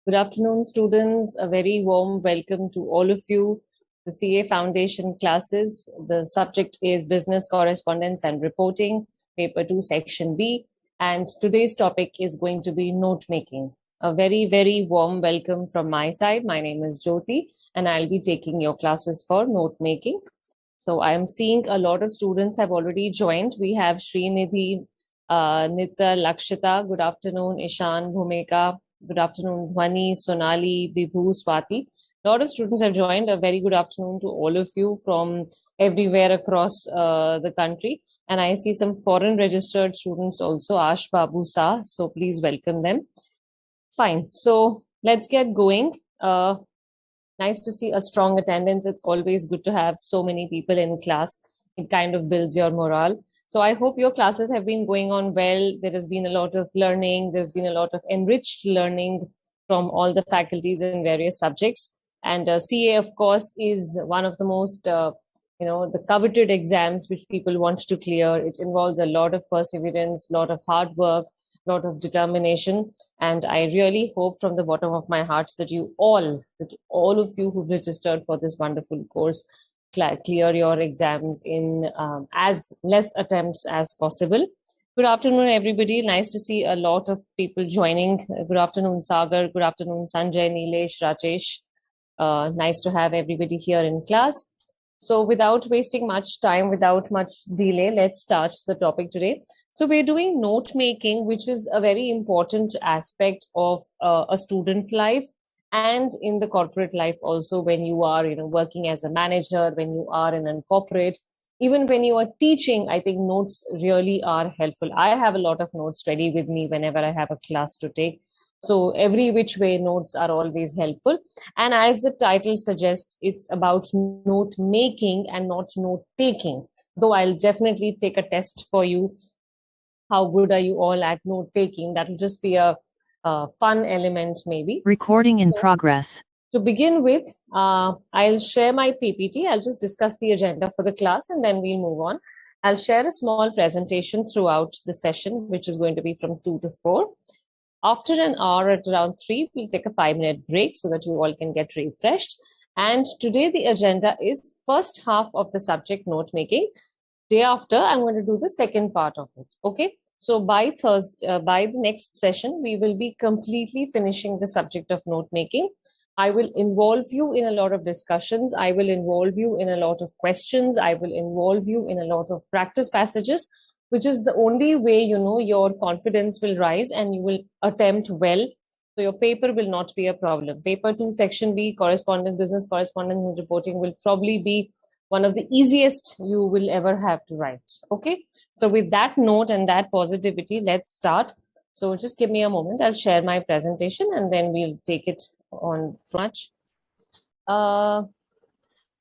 Good afternoon, students. A very warm welcome to all of you. The CA Foundation classes. The subject is Business Correspondence and Reporting, Paper 2, Section B. And today's topic is going to be note making. A very, very warm welcome from my side. My name is Jyoti, and I'll be taking your classes for note making. So I am seeing a lot of students have already joined. We have Srinidhi, Nita, Lakshita. Good afternoon, Ishan, Bhumika. Good afternoon, Dhwani, Sonali, Vibhu, Swati. A lot of students have joined. A very good afternoon to all of you from everywhere across the country. And I see some foreign registered students also, Ash Babu Sa. So please welcome them. Fine. So let's get going. Nice to see a strong attendance. It's always good to have so many people in class. It kind of builds your morale. So I hope your classes have been going on well. There has been a lot of learning. There's been a lot of enriched learning from all the faculties in various subjects. And CA, of course, is one of the most, the coveted exams which people want to clear. It involves a lot of perseverance, a lot of hard work, lot of determination, and I really hope from the bottom of my heart that all of you who've registered for this wonderful course clear your exams in as less attempts as possible. Good afternoon, everybody. Nice to see a lot of people joining. Good afternoon, Sagar. Good afternoon, Sanjay, Nilesh, Rajesh. Nice to have everybody here in class. So without wasting much time, without much delay, let's start the topic today. So we're doing note making, which is a very important aspect of a student life and in the corporate life also, when you are working as a manager, when you are in a corporate, even when you are teaching. I think notes really are helpful. I have a lot of notes ready with me whenever I have a class to take. So every which way notes are always helpful. And as the title suggests, it's about note making and not note taking. Though I'll definitely take a test for you. How good are you all at note taking? That will just be a fun element maybe. Recording in progress. To begin with, I'll share my PPT. I'll just discuss the agenda for the class and then we'll move on. I'll share a small presentation throughout the session, which is going to be from 2 to 4. After an hour at around 3, we'll take a 5-minute break so that you all can get refreshed. And today the agenda is first half of the subject note making. Day after, I'm going to do the second part of it. Okay. So by the next session, we will be completely finishing the subject of note making. I will involve you in a lot of discussions. I will involve you in a lot of questions. I will involve you in a lot of practice passages, which is the only way, your confidence will rise and you will attempt well. So your paper will not be a problem. Paper 2, Section B, correspondence, business correspondence and reporting will probably be one of the easiest you will ever have to write. Okay. So with that note and that positivity, let's start. So just give me a moment. I'll share my presentation and then we'll take it on much. Well,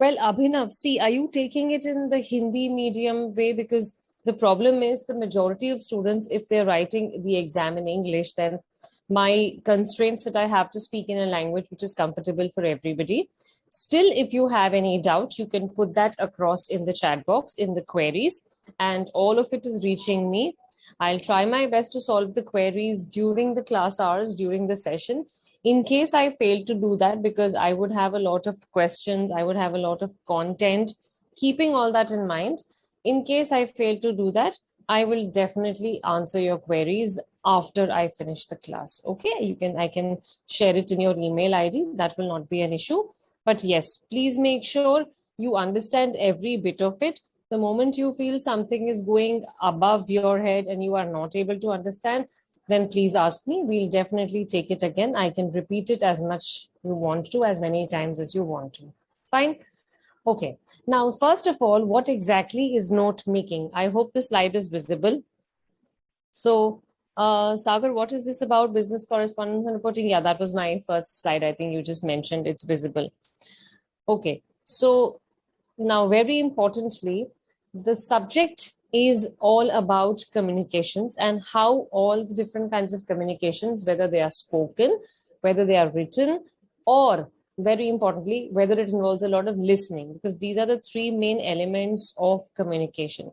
Abhinav, see, are you taking it in the Hindi medium way? Because the problem is the majority of students, if they're writing the exam in English, then my constraints that I have to speak in a language which is comfortable for everybody. Still, if you have any doubt, you can put that across in the chat box, in the queries, and all of it is reaching me. I'll try my best to solve the queries during the class hours, during the session. In case I fail to do that, because I would have a lot of questions, I would have a lot of content, keeping all that in mind, in case I fail to do that, I will definitely answer your queries after I finish the class. Okay, I can share it in your email ID. That will not be an issue. But yes, please make sure you understand every bit of it. The moment you feel something is going above your head and you are not able to understand, then please ask me. We'll definitely take it again. I can repeat it as much you want to, as many times as you want to. Fine. Okay. Now, first of all, what exactly is note making? I hope the slide is visible. So, Sagar, what is this about business correspondence and reporting? Yeah, that was my first slide. I think you just mentioned it's visible. Okay. So now, very importantly, the subject is all about communications and how all the different kinds of communications, whether they are spoken, whether they are written, or very importantly, whether it involves a lot of listening, because these are the three main elements of communication.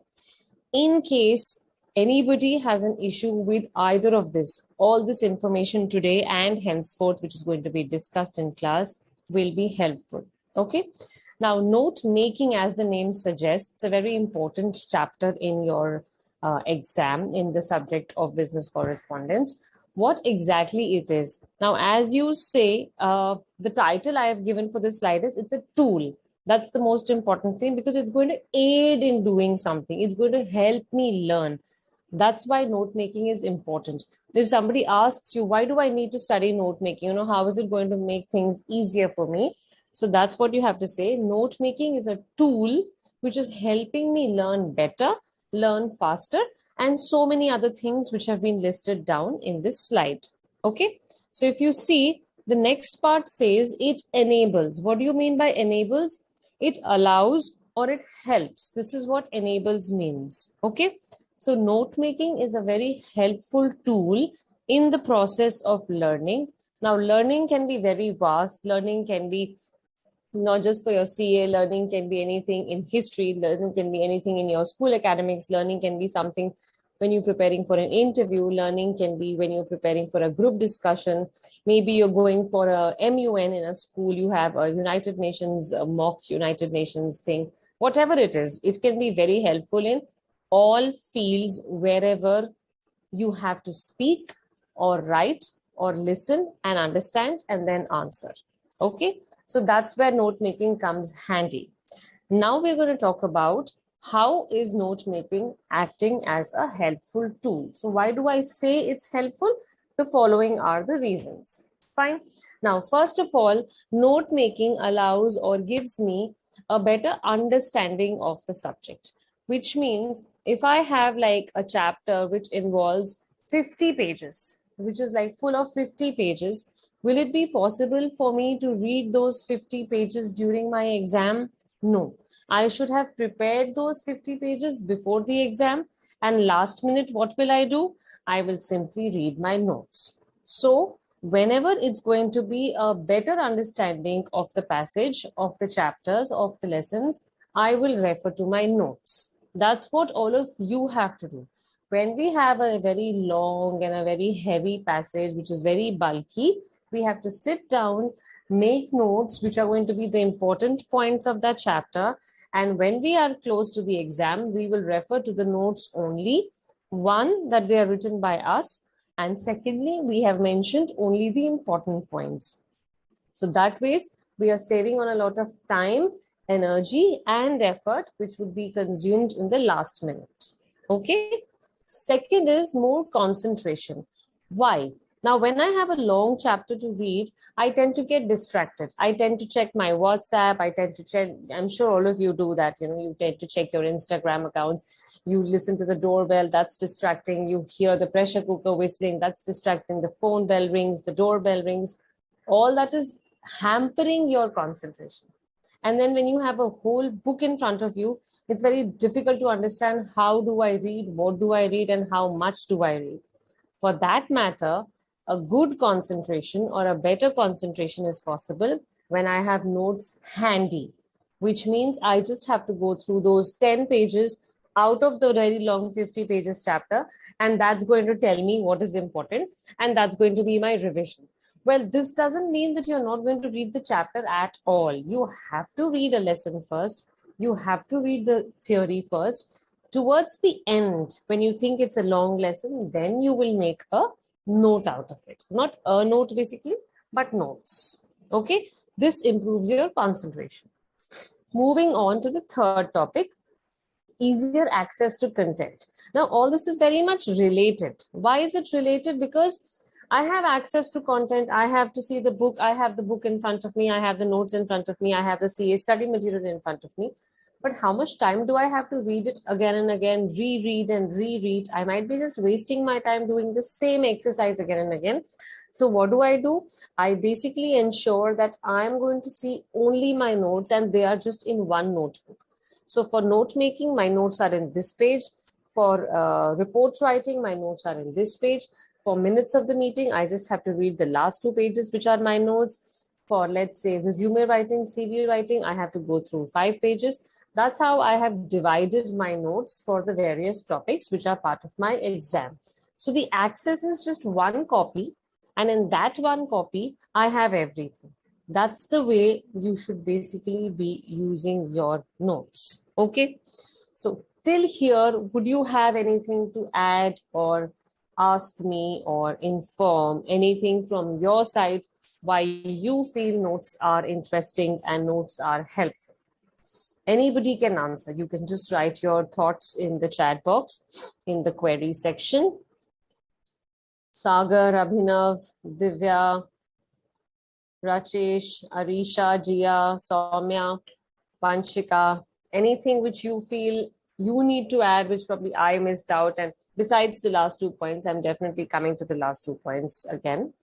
In case anybody has an issue with either of this, all this information today and henceforth, which is going to be discussed in class, will be helpful. Okay. Now, note making, as the name suggests, a very important chapter in your exam in the subject of business correspondence. What exactly it is? Now, as you say, the title I have given for this slide is, it's a tool. That's the most important thing, because it's going to aid in doing something. It's going to help me learn. That's why note making is important. If somebody asks you, why do I need to study note making? How is it going to make things easier for me? So that's what you have to say. Note making is a tool which is helping me learn better, learn faster, and so many other things which have been listed down in this slide. Okay. So if you see, the next part says it enables. What do you mean by enables? It allows or it helps. This is what enables means. Okay. So note making is a very helpful tool in the process of learning. Now, learning can be very vast. Learning can be not just for your CA, learning can be anything in history, learning can be anything in your school academics, learning can be something when you're preparing for an interview, learning can be when you're preparing for a group discussion, maybe you're going for a MUN in a school, you have a United Nations, a mock United Nations thing, whatever it is, it can be very helpful in all fields wherever you have to speak or write or listen and understand and then answer. Okay, so that's where note making comes handy. Now we're going to talk about how is note making acting as a helpful tool. So why do I say it's helpful? The following are the reasons. Fine. Now, first of all, note making allows or gives me a better understanding of the subject, which means if I have like a chapter which involves 50 pages, which is like full of 50 pages, will it be possible for me to read those 50 pages during my exam? No. I should have prepared those 50 pages before the exam, and last minute, what will I do? I will simply read my notes. So, whenever it's going to be a better understanding of the passage, of the chapters, of the lessons, I will refer to my notes. That's what all of you have to do. When we have a very long and a very heavy passage, which is very bulky, we have to sit down, make notes, which are going to be the important points of that chapter. And when we are close to the exam, we will refer to the notes only. One, that they are written by us. And secondly, we have mentioned only the important points. So that ways, we are saving on a lot of time, energy, and effort, which would be consumed in the last minute. Okay. Second is more concentration. Why? Now, when I have a long chapter to read, I tend to get distracted. I tend to check my WhatsApp. I tend to check, I'm sure all of you do that. You tend to check your Instagram accounts. You listen to the doorbell, that's distracting. You hear the pressure cooker whistling, that's distracting. The phone bell rings, the doorbell rings. All that is hampering your concentration. And then when you have a whole book in front of you, it's very difficult to understand how do I read, what do I read, and how much do I read. For that matter, a good concentration or a better concentration is possible when I have notes handy, which means I just have to go through those 10 pages out of the very long 50 pages chapter, and that's going to tell me what is important, and that's going to be my revision. Well, this doesn't mean that you're not going to read the chapter at all. You have to read a lesson first. You have to read the theory first. Towards the end, when you think it's a long lesson, then you will make a note out of it. Not a note basically, but notes. Okay, this improves your concentration. Moving on to the third topic, easier access to content. Now, all this is very much related. Why is it related? Because I have access to content. I have to see the book. I have the book in front of me. I have the notes in front of me. I have the CA study material in front of me. But how much time do I have to read it again and again, reread and reread? I might be just wasting my time doing the same exercise again and again. So what do? I basically ensure that I'm going to see only my notes and they are just in one notebook. So for note making, my notes are in this page. For report writing, my notes are in this page. For minutes of the meeting, I just have to read the last 2 pages, which are my notes. For, let's say, resume writing, CV writing, I have to go through 5 pages. That's how I have divided my notes for the various topics which are part of my exam. So the access is just one copy, and in that one copy, I have everything. That's the way you should basically be using your notes. Okay. So till here, would you have anything to add or ask me or inform anything from your side why you feel notes are interesting and notes are helpful? Anybody can answer. You can just write your thoughts in the chat box in the query section. Sagar, Abhinav, Divya, Rachesh, Arisha, Jia, Soumya, Panchika, anything which you feel you need to add, which probably I missed out. And besides the last 2 points, I'm definitely coming to the last 2 points again.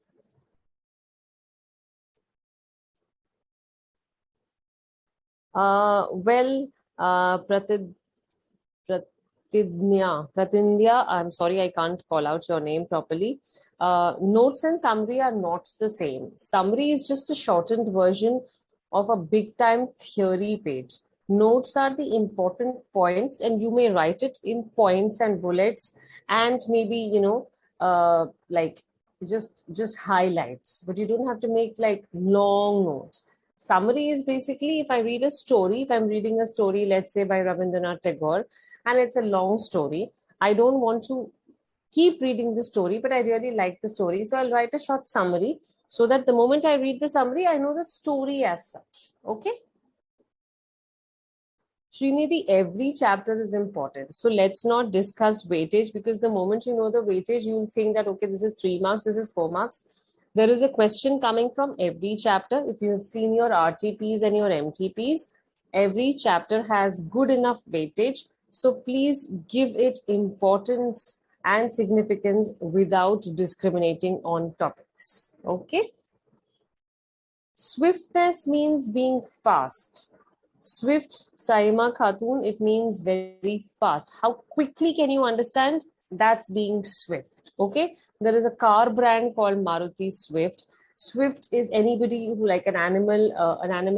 Pratidnya, I'm sorry, I can't call out your name properly. Notes and summary are not the same. Summary is just a shortened version of a big time theory page. Notes are the important points, and you may write it in points and bullets, and maybe, like just highlights, but you don't have to make like long notes. Summary is basically, if I read a story, if I'm reading a story, let's say by Rabindranath Tagore, and it's a long story, I don't want to keep reading the story, but I really like the story. So I'll write a short summary so that the moment I read the summary, I know the story as such. Okay. Srinidhi, every chapter is important. So let's not discuss weightage, because the moment you know the weightage, you'll think that, okay, this is 3 marks, this is 4 marks. There is a question coming from every chapter. If you have seen your RTPs and your MTPs, every chapter has good enough weightage. So please give it importance and significance without discriminating on topics. Okay. Swiftness means being fast. Swift, Saima Khatun, it means very fast. How quickly can you understand? That's being swift. Okay. There is a car brand called Maruti Swift. Swift is anybody who, like an animal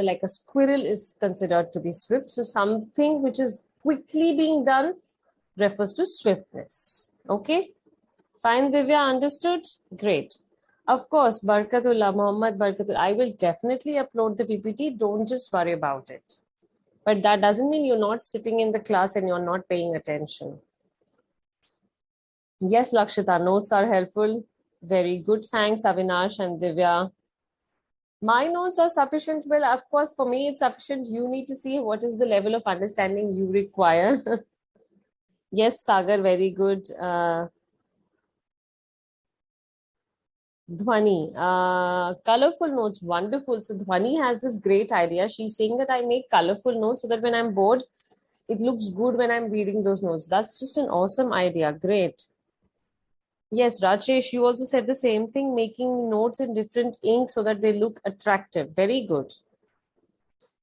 like a squirrel is considered to be swift. So something which is quickly being done refers to swiftness. Okay. Fine, Divya, understood? Great. Of course, Barkatullah, Muhammad Barkatullah, I will definitely upload the PPT. Don't just worry about it. But that doesn't mean you're not sitting in the class and you're not paying attention. Yes, Lakshita, notes are helpful. Very good. Thanks, Avinash and Divya. My notes are sufficient. Well, of course, for me, it's sufficient. You need to see what is the level of understanding you require. Yes, Sagar, very good. Dhwani, colorful notes, wonderful. So Dhwani has this great idea. She's saying that I make colorful notes so that when I'm bored, it looks good when I'm reading those notes. That's just an awesome idea. Great. Yes, Rajesh, you also said the same thing, making notes in different ink so that they look attractive. Very good.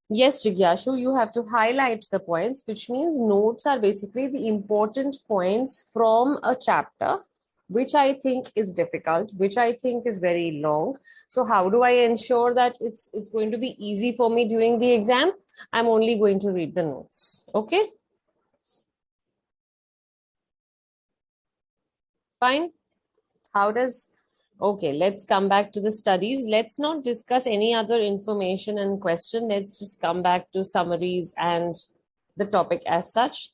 Yes, Jigyashu, you have to highlight the points, which means notes are basically the important points from a chapter, which I think is difficult, which I think is very long. So how do I ensure that it's going to be easy for me during the exam? I'm only going to read the notes. Okay? Fine. How does, okay, let's come back to the studies. Let's not discuss any other information and question. Let's just come back to summaries and the topic as such.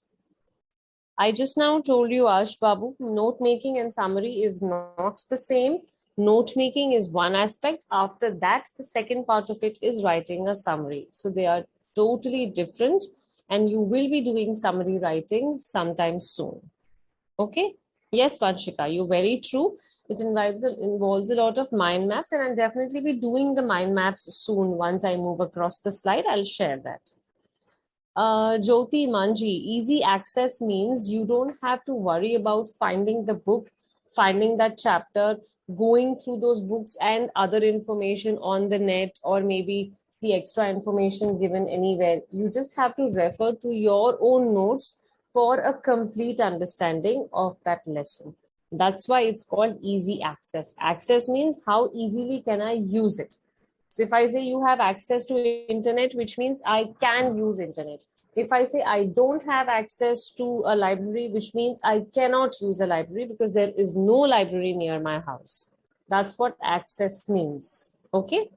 I just now told you, Ash Babu, note making and summary is not the same. Note making is one aspect. After that, the second part of it is writing a summary. So they are totally different, and you will be doing summary writing sometime soon. Okay? Yes, Vanshika, you're very true. It involves a lot of mind maps, and I'll definitely be doing the mind maps soon. Once I move across the slide, I'll share that. Jyoti Manji, easy access means you don't have to worry about finding the book, finding that chapter, going through those books and other information on the net, or maybe the extra information given anywhere. You just have to refer to your own notes for a complete understanding of that lesson. That's why it's called easy access. Access means how easily can I use it. So if I say you have access to internet, which means I can use internet. If I say I don't have access to a library, which means I cannot use a library because there is no library near my house. That's what access means. Okay.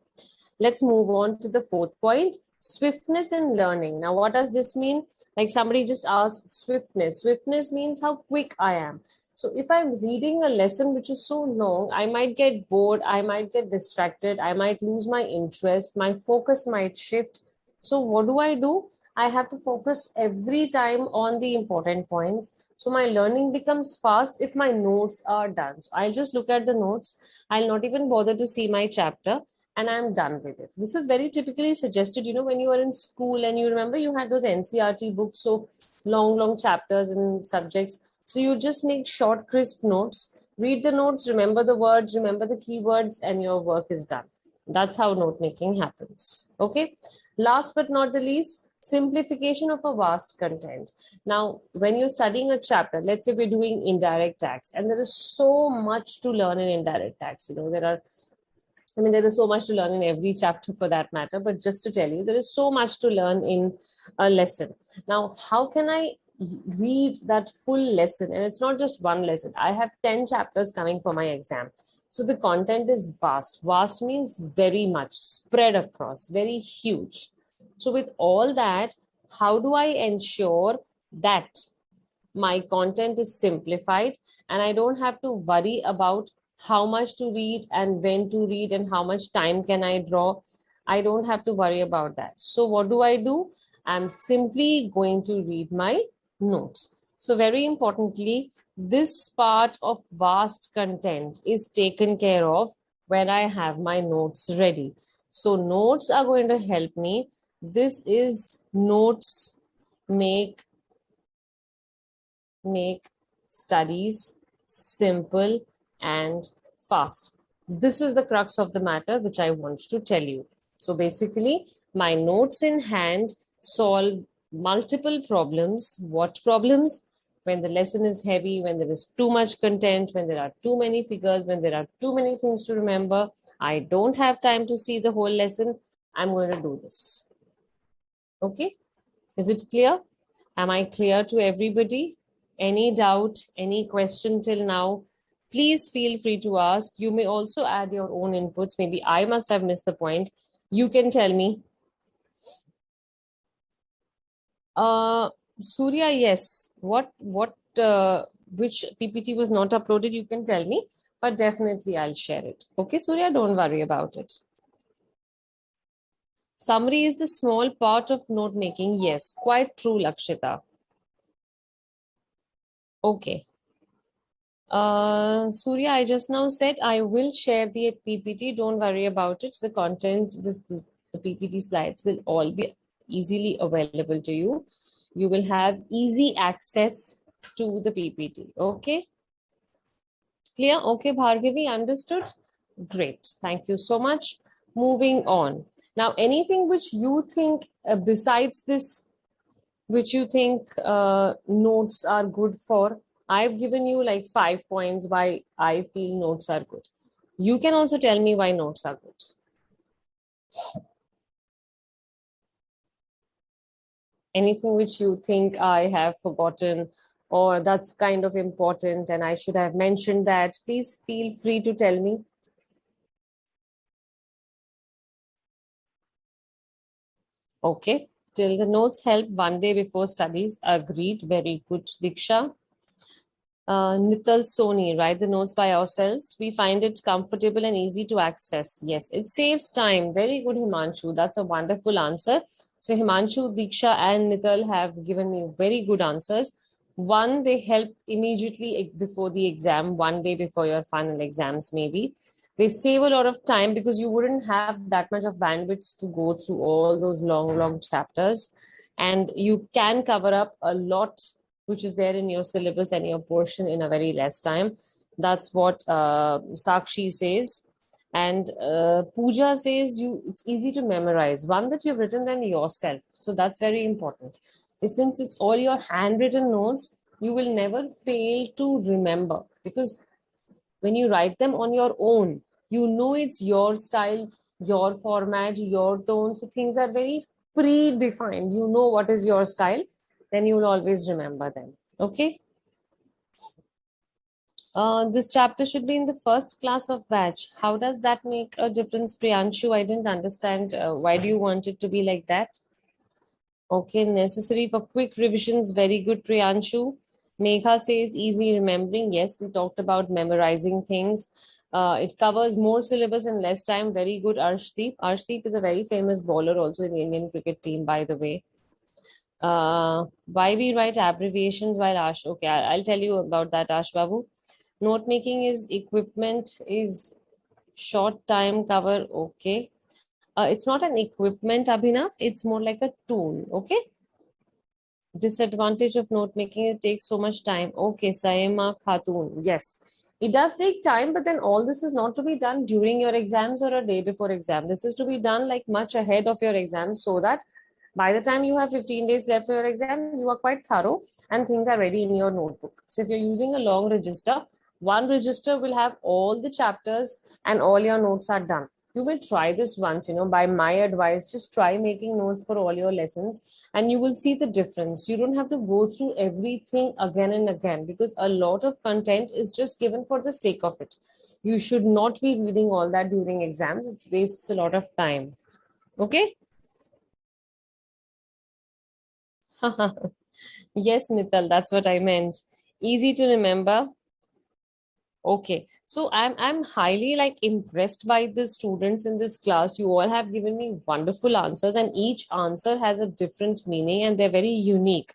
Let's move on to the fourth point, swiftness in learning. Now, what does this mean? Like somebody just asked swiftness. Swiftness means how quick I am. So if I'm reading a lesson which is so long, I might get bored, I might get distracted, I might lose my interest, my focus might shift. So what do? I have to focus every time on the important points. So my learning becomes fast if my notes are done. So I'll just look at the notes. I'll not even bother to see my chapter and I'm done with it. This is very typically suggested, when you were in school and you remember you had those NCRT books, so long chapters and subjects. So you just make short, crisp notes, read the notes, remember the words, remember the keywords, and your work is done. That's how note making happens. Okay. Last but not the least, simplification of a vast content. Now, when you're studying a chapter, let's say we're doing indirect tax, and there is so much to learn in indirect tax. There is so much to learn in every chapter for that matter, but just to tell you, there is so much to learn in a lesson. Now, how can I read that full lesson? And it's not just one lesson. I have 10 chapters coming for my exam. So the content is vast. Vast means very much, spread across, very huge. So with all that, how do I ensure that my content is simplified and I don't have to worry about how much to read and when to read and how much time can I draw? I don't have to worry about that. So what do? I'm simply going to read my notes. So very importantly, this part of vast content is taken care of when I have my notes ready. So notes are going to help me. This is notes make studies simple and fast. This is the crux of the matter which I want to tell you. So basically, my notes in hand solve multiple problems. What problems? When the lesson is heavy, when there is too much content, when there are too many figures, when there are too many things to remember, I don't have time to see the whole lesson. I'm going to do this. Okay? Is it clear? Am I clear to everybody? Any doubt, any question till now? Please feel free to ask. You may also add your own inputs. Maybe I must have missed the point. You can tell me. Surya, yes. Which PPT was not uploaded, you can tell me, but definitely I'll share it. Okay, Surya, don't worry about it. Summary is the small part of note making. Yes, quite true, Lakshita. Okay. Surya, I just now said I will share the PPT. Don't worry about it. The content, the PPT slides will all be easily available to you. You will have easy access to the PPT. Okay? Clear? Okay, Bhargavi, understood? Great. Thank you so much. Moving on. Now, anything which you think besides this, which you think notes are good for? I've given you like 5 points why I feel notes are good. You can also tell me why notes are good. Anything which you think I have forgotten or that's kind of important and I should have mentioned that, please feel free to tell me. Okay. Till the notes help one day before studies. Agreed. Very good, Diksha. Nital Soni, write the notes by ourselves. We find it comfortable and easy to access. Yes, it saves time. Very good, Himanshu. That's a wonderful answer. So Himanshu, Diksha, and Nital have given me very good answers. One, they help immediately before the exam, one day before your final exams, maybe. They save a lot of time because you wouldn't have that much of bandwidth to go through all those long chapters. And you can cover up a lot which is there in your syllabus and your portion in a very less time. That's what Sakshi says. And Pooja says it's easy to memorize. One, that you've written them yourself. So that's very important. Since it's all your handwritten notes, you will never fail to remember because when you write them on your own, you know it's your style, your format, your tone. So things are very predefined. You know what is your style, then you will always remember them. Okay. This chapter should be in the first class of batch. How does that make a difference, Priyanshu? I didn't understand. Why do you want it to be like that? Okay, necessary for quick revisions. Very good, Priyanshu. Megha says easy remembering. Yes, we talked about memorizing things. It covers more syllabus in less time. Very good, Arshdeep. Arshdeep is a very famous bowler also in the Indian cricket team, by the way. Why we write abbreviations while Ash? Okay, I'll tell you about that, Ash Babu. Note making is equipment is short time cover. Okay. It's not an equipment, Abhinav. It's more like a tool. Okay. Disadvantage of note making, it takes so much time. Okay, Saima Khatun. Yes. It does take time, but then all this is not to be done during your exams or a day before exam. This is to be done like much ahead of your exam so that by the time you have 15 days left for your exam, you are quite thorough and things are ready in your notebook. So if you're using a long register, one register will have all the chapters and all your notes are done. You will try this once, by my advice, just try making notes for all your lessons and you will see the difference. You don't have to go through everything again and again because a lot of content is just given for the sake of it. You should not be reading all that during exams. It wastes a lot of time. Okay? Yes, Nital, that's what I meant. Easy to remember. Okay. So I'm highly like impressed by the students in this class. You all have given me wonderful answers, and each answer has a different meaning and they're very unique.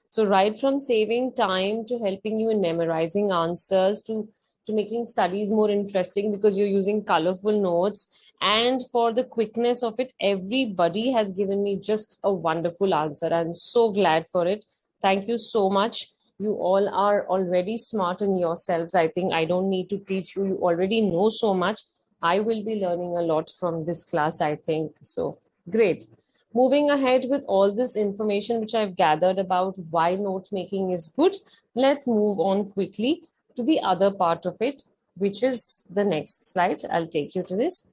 So right from saving time to helping you in memorizing answers to making studies more interesting because you're using colorful notes and for the quickness of it, everybody has given me just a wonderful answer. I'm so glad for it. Thank you so much. You all are already smart in yourselves. I think I don't need to teach you. You already know so much. I will be learning a lot from this class, I think. So great. Moving ahead with all this information which I've gathered about why note making is good, let's move on quickly to the other part of it, which is the next slide. I'll take you to this.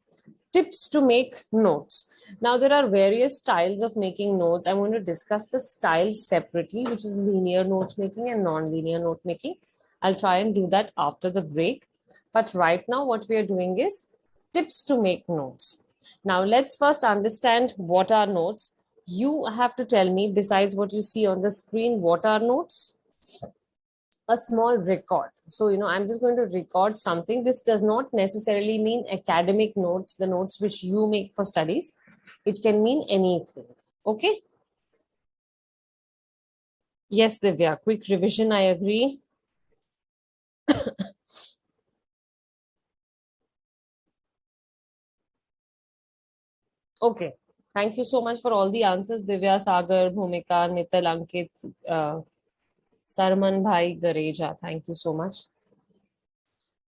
Tips to make notes. Now, there are various styles of making notes. I want to discuss the styles separately, which is linear note making and non-linear note making. I'll try and do that after the break. But right now, what we are doing is tips to make notes. Now, let's first understand what are notes. You have to tell me, besides what you see on the screen, what are notes? A small record. So, I'm just going to record something. This does not necessarily mean academic notes, the notes which you make for studies. It can mean anything. Okay. Yes, Divya, quick revision. I agree. Okay. Thank you so much for all the answers, Divya, Sagar, Bhumika, Nital, Ankit, Sarman Bhai, Gareja. Thank you so much.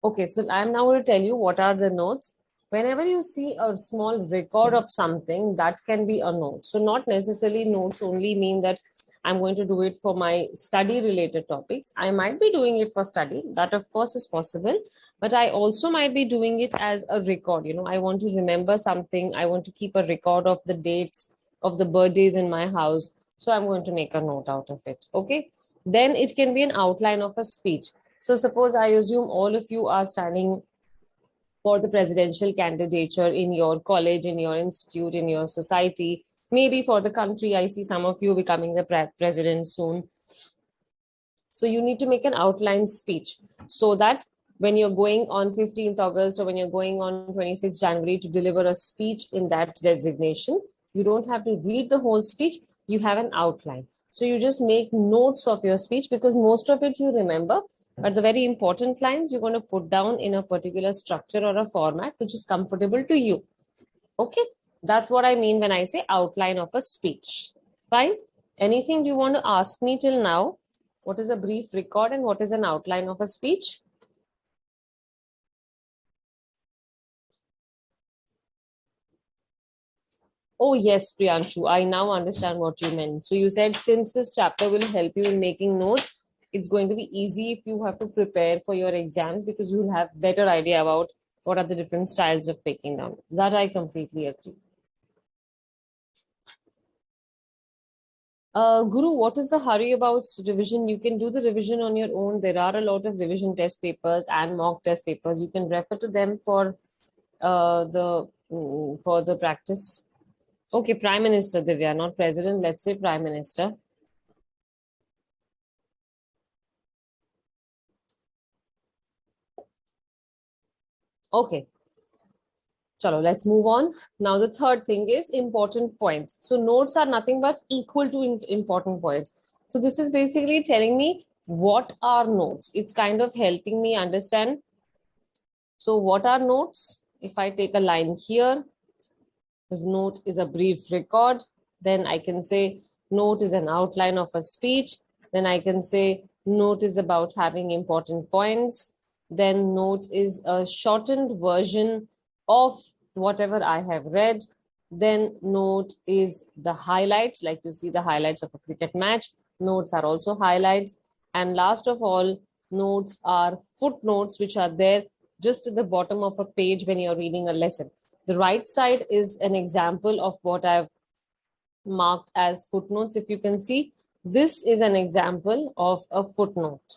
Okay, so I'm now going to tell you what are the notes. Whenever you see a small record of something, that can be a note. So not necessarily notes only mean that I'm going to do it for my study related topics. I might be doing it for study. That of course is possible, but I also might be doing it as a record. I want to remember something. I want to keep a record of the dates of the birthdays in my house. So I'm going to make a note out of it. Okay. Then it can be an outline of a speech. So suppose I assume all of you are standing for the presidential candidature in your college, in your institute, in your society, maybe for the country. I see some of you becoming the president soon. So you need to make an outline speech so that when you're going on 15th August or when you're going on 26th January to deliver a speech in that designation, you don't have to read the whole speech. You have an outline. So you just make notes of your speech because most of it you remember, but the very important lines you're going to put down in a particular structure or a format which is comfortable to you. Okay, that's what I mean when I say outline of a speech. Fine. Anything you want to ask me till now? What is a brief record and what is an outline of a speech? Oh, yes, Priyanshu, I now understand what you meant. So you said since this chapter will help you in making notes, it's going to be easy if you have to prepare for your exams because you'll have better idea about, what are the different styles of breaking down. That I completely agree. Guru, what is the hurry about revision? You can do the revision on your own. There are a lot of revision test papers and mock test papers. You can refer to them for the practice. Okay, Prime Minister, Divya, not President. Let's say Prime Minister. Okay. Chalo, let's move on. Now, the third thing is important points. So, notes are nothing but equal to important points. So, this is basically telling me what are notes. It's kind of helping me understand. So, what are notes? If I take a line here, note is a brief record, then I can say note is an outline of a speech. Then I can say note is about having important points. Then note is a shortened version of whatever I have read. Then note is the highlights, like you see the highlights of a cricket match. Notes are also highlights. And last of all, notes are footnotes, which are there just at the bottom of a page when you're reading a lesson. The right side is an example of what I've marked as footnotes. If you can see, this is an example of a footnote.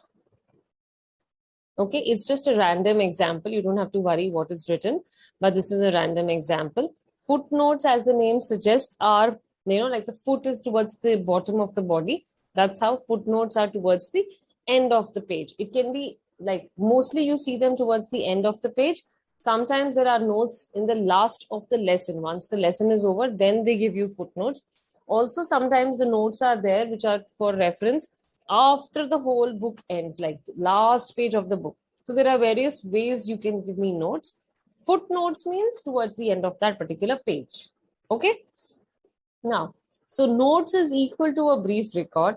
Okay, it's just a random example. You don't have to worry what is written, but this is a random example. Footnotes, as the name suggests, are, like the foot is towards the bottom of the body. That's how footnotes are towards the end of the page. It can be like mostly you see them towards the end of the page. Sometimes there are notes in the last of the lesson. Once the lesson is over, then they give you footnotes. Also, sometimes the notes are there which are for reference after the whole book ends, like last page of the book. So there are various ways you can give me notes. Footnotes means towards the end of that particular page. Okay. Now, so notes is equal to a brief record.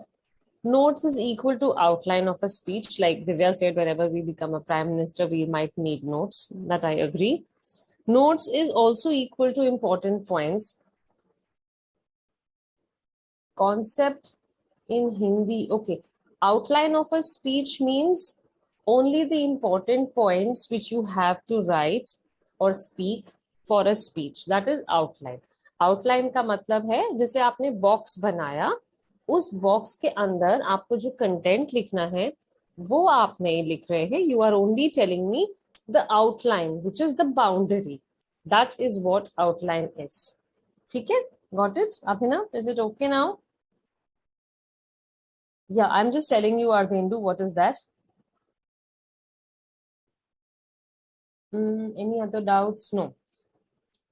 Notes is equal to outline of a speech. Like Divya said, whenever we become a prime minister, we might need notes. That I agree. Notes is also equal to important points. Concept in Hindi. Okay. Outline of a speech means only the important points which you have to write or speak for a speech. That is outline. Outline का मतलब है जैसे आपने box बनाया, उस box के अंदर आपको जो कंटेंट लिखना है वो आप नहीं लिख रहे हैं. You are only telling me the outline, which is the boundary. That is what outline is. ठीक है? Got it? Abhinav, is it okay now? Yeah, I'm just telling you, Ardhendu, what is that? Any other doubts? No.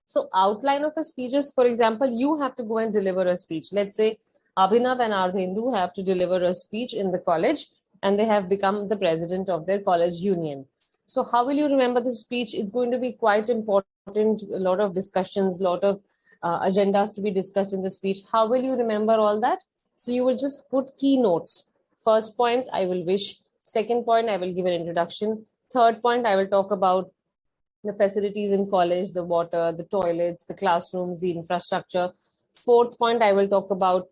So outline of a speech is, for example, you have to go and deliver a speech. Let's say Abhinav and Ardhendu have to deliver a speech in the college and they have become the president of their college union. So how will you remember the speech? It's going to be quite important, a lot of discussions, a lot of agendas to be discussed in the speech. How will you remember all that? So you will just put keynotes. First point, I will wish. Second point, I will give an introduction. Third point, I will talk about the facilities in college, the water, the toilets, the classrooms, the infrastructure. Fourth point, I will talk about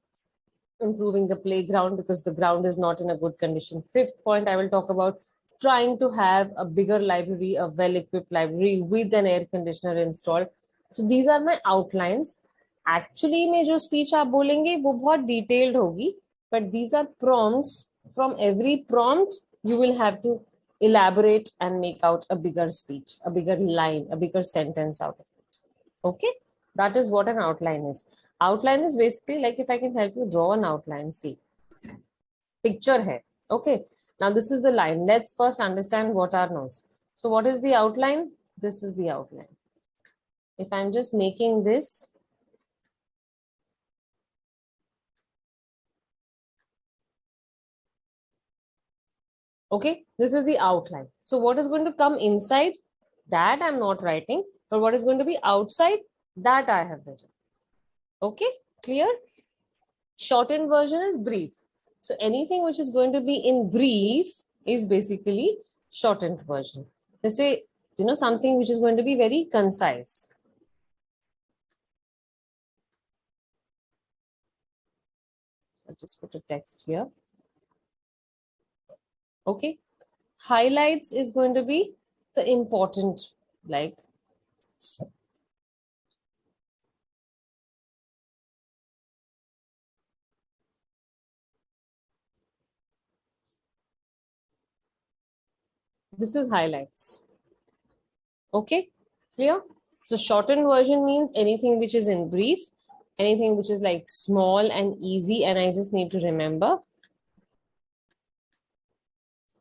improving the playground because the ground is not in a good condition. Fifth point, I will talk about trying to have a bigger library, a well-equipped library with an air conditioner installed. So these are my outlines. Actually, में जो speech आप बोलेंगे वो बहुत detailed होगी, but these are prompts. From every prompt, you will have to elaborate and make out a bigger speech, a bigger line, a bigger sentence out of it. Okay, that is what an outline is. Outline is basically like, if I can help you draw an outline, see, picture hai. Okay, now this is the line. Let's first understand what are notes. So what is the outline? This is the outline. If I'm just making this, okay, this is the outline. So what is going to come inside? That I'm not writing, but what is going to be outside? That I have written. Okay, clear? Shortened version is brief. So anything which is going to be in brief is basically shortened version. They say, something which is going to be very concise. I'll just put a text here. Okay. Highlights is going to be the important like this is highlights. Okay, clear? So shortened version means anything which is in brief, anything which is like small and easy, and I just need to remember.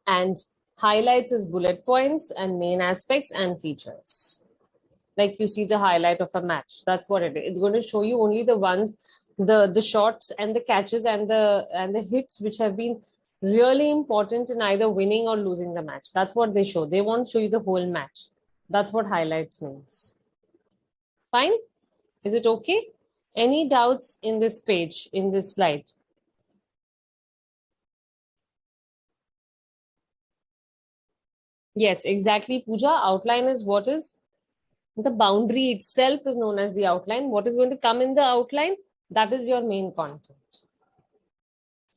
And highlights is bullet points and main aspects and features. Like you see the highlight of a match. That's what it is. It's going to show you only the ones, the shots and the catches and the hits which have been really important in either winning or losing the match. That's what they show. They won't show you the whole match. That's what highlights means. Fine? Is it okay? Any doubts in this page, in this slide? Yes, exactly, Pooja. Outline is what is the boundary itself is known as the outline. What is going to come in the outline? That is your main content.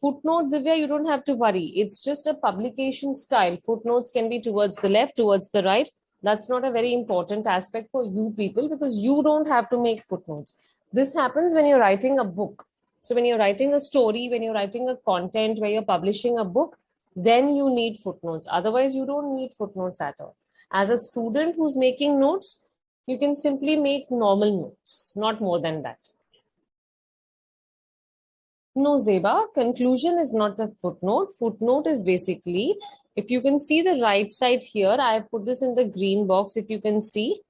Footnote, Divya, you don't have to worry. It's just a publication style. Footnotes can be towards the left, towards the right. That's not a very important aspect for you people because you don't have to make footnotes. This happens when you're writing a book. So when you're writing a story, when you're writing a content, where you're publishing a book, then you need footnotes. Otherwise, you don't need footnotes at all. As a student who's making notes, you can simply make normal notes, not more than that. No, Zeba, conclusion is not a footnote. Footnote is basically, if you can see the right side here, I put this in the green box. If you can see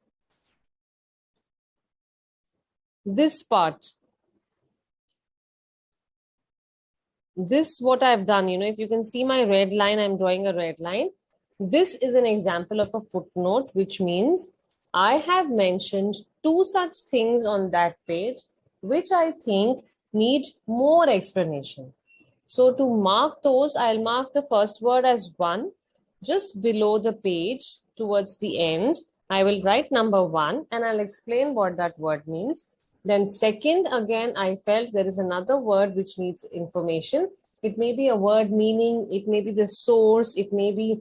this part, this what I've done, if you can see my red line, I'm drawing a red line. This is an example of a footnote, which means I have mentioned two such things on that page, which I think need more explanation. So to mark those, I'll mark the first word as 1. Just below the page, towards the end, I will write number 1 and I'll explain what that word means. Then second, again, I felt there is another word which needs information. It may be a word meaning, it may be the source, it may be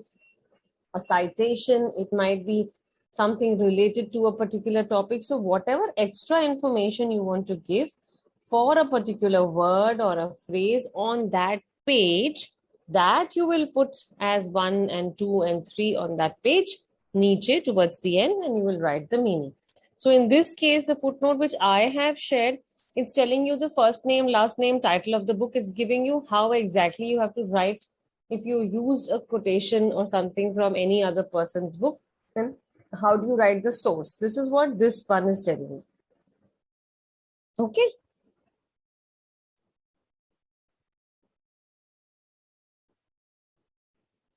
a citation, it might be something related to a particular topic. So whatever extra information you want to give for a particular word or a phrase on that page, that you will put as 1 and 2 and 3 on that page, niche towards the end, and you will write the meaning. So in this case, the footnote which I have shared, it's telling you the first name, last name, title of the book. It's giving you how exactly you have to write. If you used a quotation or something from any other person's book, then how do you write the source? This is what this one is telling you. Okay.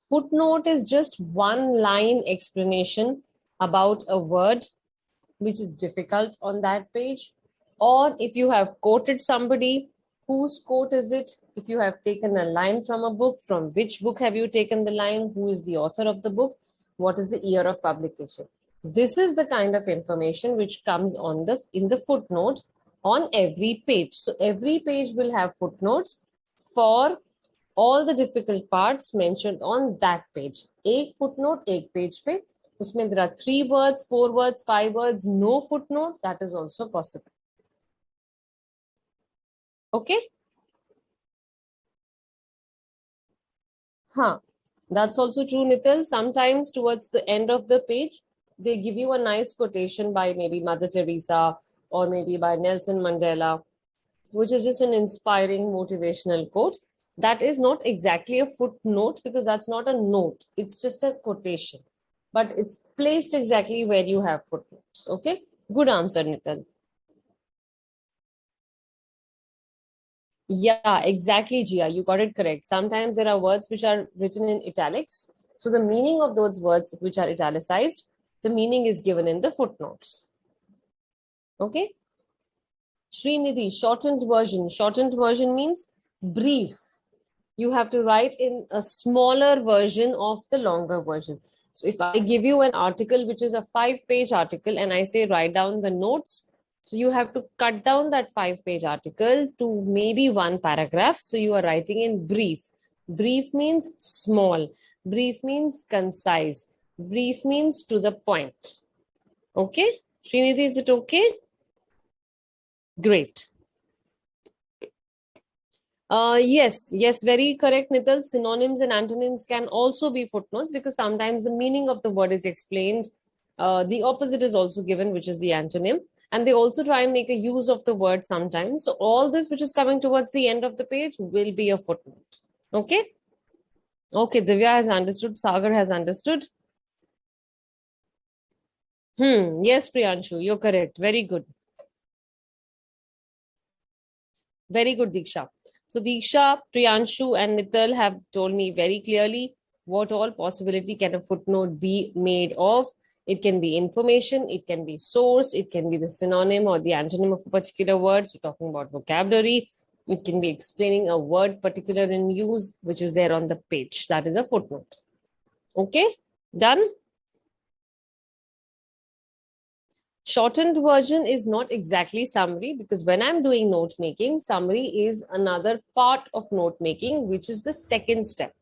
Footnote is just one line explanation about a word which is difficult on that page. Or if you have quoted somebody, whose quote is it? If you have taken a line from a book, from which book have you taken the line? Who is the author of the book? What is the year of publication? This is the kind of information which comes on in the footnote on every page. So every page will have footnotes for all the difficult parts mentioned on that page. एक footnote, एक page पे. उसमें there are 3 words, 4 words, 5 words, no footnote. That is also possible. Okay? Huh. That's also true, Nital. Sometimes towards the end of the page, they give you a nice quotation by maybe Mother Teresa or maybe by Nelson Mandela, which is just an inspiring motivational quote. That is not exactly a footnote because that's not a note. It's just a quotation, but it's placed exactly where you have footnotes. Okay. Good answer, Nitin. Yeah, exactly, Gia. You got it correct. Sometimes there are words which are written in italics. So the meaning of those words which are italicized, the meaning is given in the footnotes. Okay. Srinidhi, shortened version. Shortened version means brief. You have to write in a smaller version of the longer version. So if I give you an article, which is a 5-page article, and I say write down the notes, so you have to cut down that 5-page article to maybe 1 paragraph. So you are writing in brief. Brief means small. Brief means concise. Brief means to the point. Okay, Srinidhi, is it okay? Great. Yes, very correct, Nital. Synonyms and antonyms can also be footnotes because sometimes the meaning of the word is explained. The opposite is also given, which is the antonym. And they also try and make a use of the word sometimes. So all this which is coming towards the end of the page will be a footnote. Okay? Okay, Divya has understood. Sagar has understood. Yes, Priyanshu, you're correct. Very good. Very good, Diksha. So Diksha, Priyanshu, and Nital have told me very clearly what all possibility can a footnote be made of. It can be information, it can be source, it can be the synonym or the antonym of a particular word. So talking about vocabulary, it can be explaining a word particular in use, which is there on the page. That is a footnote. Okay, done? Shortened version is not exactly summary because when I'm doing note making, summary is another part of note making, which is the second step.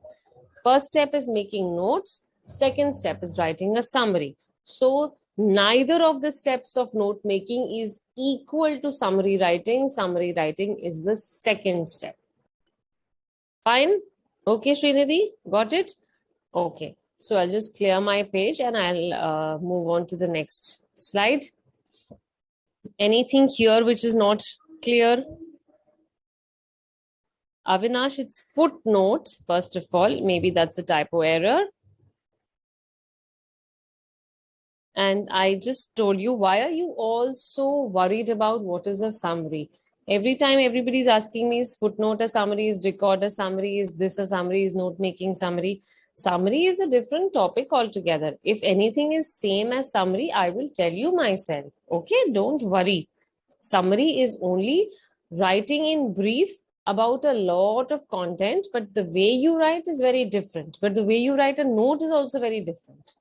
First step is making notes. Second step is writing a summary. So neither of the steps of note making is equal to summary writing. Summary writing is the second step. Fine. Okay, Srinidhi, got it? Okay. So I'll just clear my page and I'll move on to the next slide. Anything here which is not clear? Avinash, it's footnote, first of all. Maybe that's a typo error. And I just told you, why are you all so worried about what is a summary? Every time everybody's asking me, is footnote a summary, is record a summary, is this a summary, is note making summary? Summary is a different topic altogether. If anything is same as summary, I will tell you myself. Okay, don't worry. Summary is only writing in brief about a lot of content, but the way you write is very different. But the way you write a note is also very different.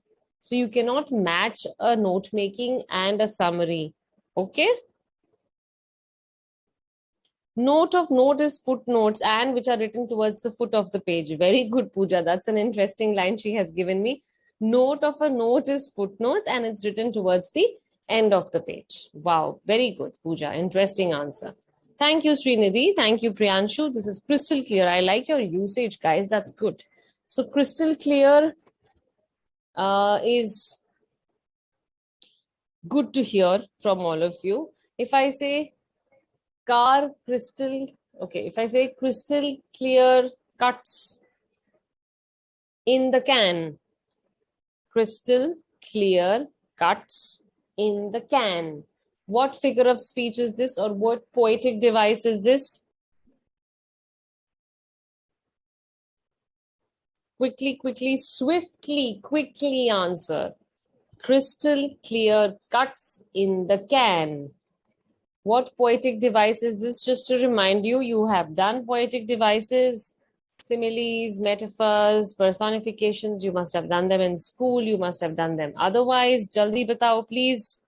So you cannot match a note making and a summary. Okay. Note of note is footnotes and which are written towards the foot of the page. Very good, Pooja. That's an interesting line she has given me. Note of a note is footnotes and it's written towards the end of the page. Wow. Very good, Pooja. Interesting answer. Thank you, Srinidhi. Thank you, Priyanshu. This is crystal clear. I like your usage, guys. That's good. So crystal clear is good to hear from all of you. If I say car crystal, okay, if I say crystal clear cuts in the can, crystal clear cuts in the can. What figure of speech is this or what poetic device is this? Quickly, swiftly, quickly answer. Crystal clear cuts in the can. What poetic device is this? Just to remind you, you have done poetic devices, similes, metaphors, personifications. You must have done them in school. You must have done them. Otherwise, jaldi batao, please.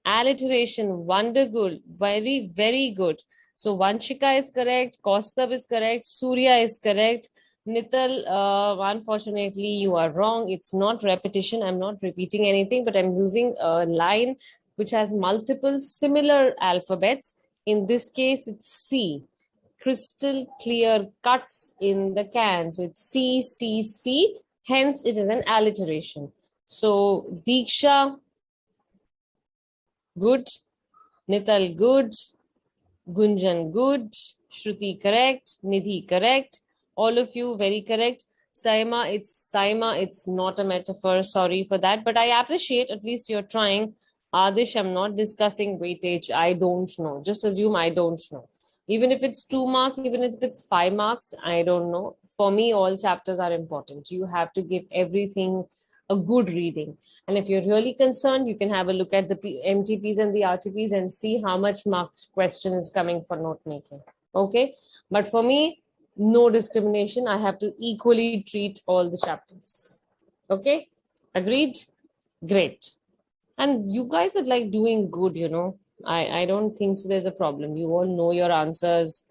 Alliteration, wonderful, very good. So Vanshika is correct, Kaustubh is correct, Surya is correct. Nital, unfortunately, you are wrong. It's not repetition. I'm not repeating anything, but I'm using a line which has multiple similar alphabets. In this case, it's C. Crystal clear cuts in the can. So it's C, C, C. Hence, it is an alliteration. So Diksha, good. Nital, good. Gunjan, good. Shruti, correct. Nidhi, correct. All of you, very correct. Saima, it's not a metaphor. Sorry for that. But I appreciate at least you're trying. Adish, I'm not discussing weightage. I don't know. Just assume I don't know. Even if it's 2 marks, even if it's 5 marks, I don't know. For me, all chapters are important. You have to give everything a good reading. And if you're really concerned, you can have a look at the MTPs and the RTPs and see how much marked question is coming for note making. Okay. But for me, no discrimination. I have to equally treat all the chapters. Okay. Agreed? Great. And you guys are like doing good, you know. I don't think so there's a problem. You all know your answers.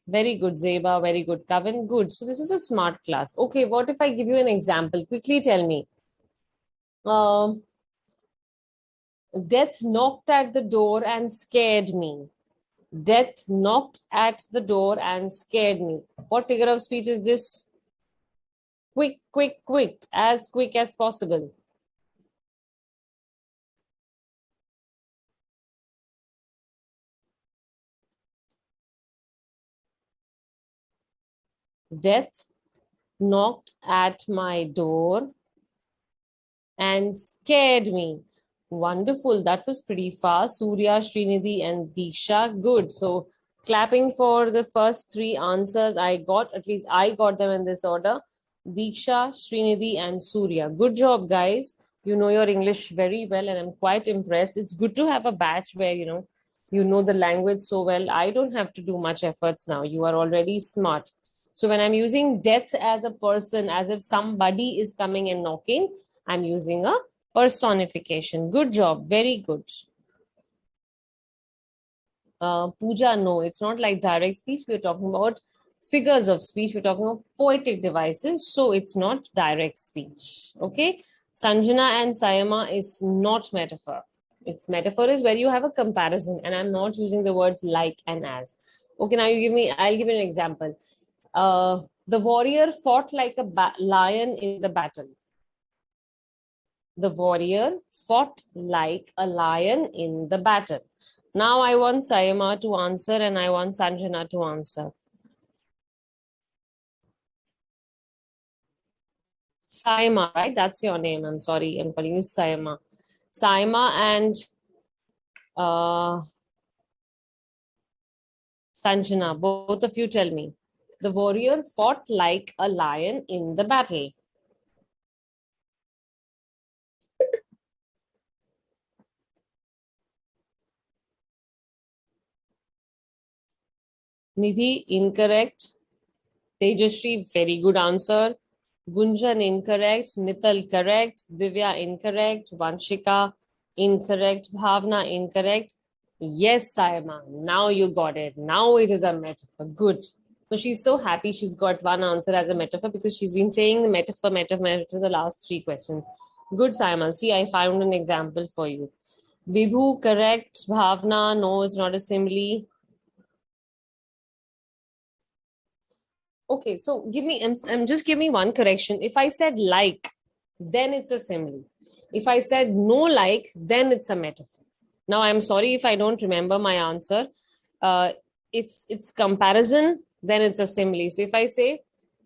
Very good, Zeba. Very good, Kevin. Good. So this is a smart class. Okay, what if I give you an example? Quickly tell me. Um, Death knocked at the door and scared me. Death knocked at the door and scared me. What figure of speech is this? Quick, quick, quick, as quick as possible. Death knocked at my door and scared me. Wonderful. That was pretty fast. Surya, Srinidhi, and Diksha. Good. So, clapping for the first three answers I got. At least I got them in this order. Diksha, Srinidhi, and Surya. Good job, guys. You know your English very well, and I'm quite impressed. It's good to have a batch where you know the language so well. I don't have to do much efforts now. You are already smart. So when I'm using death as a person, as if somebody is coming and knocking, I'm using a personification. Good job. Very good. Puja, no, it's not like direct speech. We're talking about figures of speech. We're talking about poetic devices. So it's not direct speech. Okay. Sanjana and Sayama is not metaphor. It's metaphor is where you have a comparison, and I'm not using the words like and as. Okay, now I'll give you an example. The warrior fought like a lion in the battle. The warrior fought like a lion in the battle. Now I want Sayama to answer and I want Sanjana to answer. Sayama, right? That's your name. I'm sorry. I'm calling you Sayama. Sayama and uh, Sanjana, both of you tell me. The warrior fought like a lion in the battle. Nidhi, incorrect. Tejashri, very good answer. Gunjan, incorrect. Nital, correct. Divya, incorrect. Vanshika, incorrect. Bhavna, incorrect. Yes, Saima, now you got it. Now it is a metaphor. Good. So she's so happy she's got one answer as a metaphor because she's been saying metaphor, metaphor, metaphor the last three questions. Good, Saima. See, I found an example for you. Vibhu, correct. Bhavna, no, it's not a simile. Okay, so just give me one correction. If I said like, then it's a simile. If I said no like, then it's a metaphor. Now I'm sorry if I don't remember my answer. It's comparison, then it's a simile. So if I say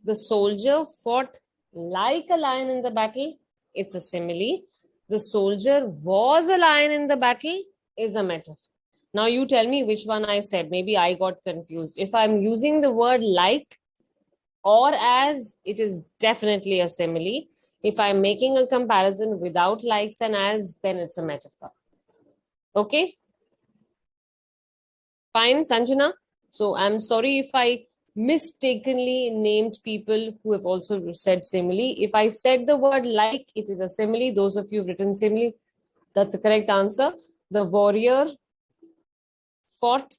the soldier fought like a lion in the battle, it's a simile. The soldier was a lion in the battle is a metaphor. Now you tell me which one I said. Maybe I got confused. If I'm using the word like, or as, it is definitely a simile. If I'm making a comparison without likes and as, then it's a metaphor. Okay? Fine, Sanjana. So I'm sorry if I mistakenly named people who have also said simile. If I said the word like, it is a simile. Those of you who've written simile, that's a correct answer. The warrior fought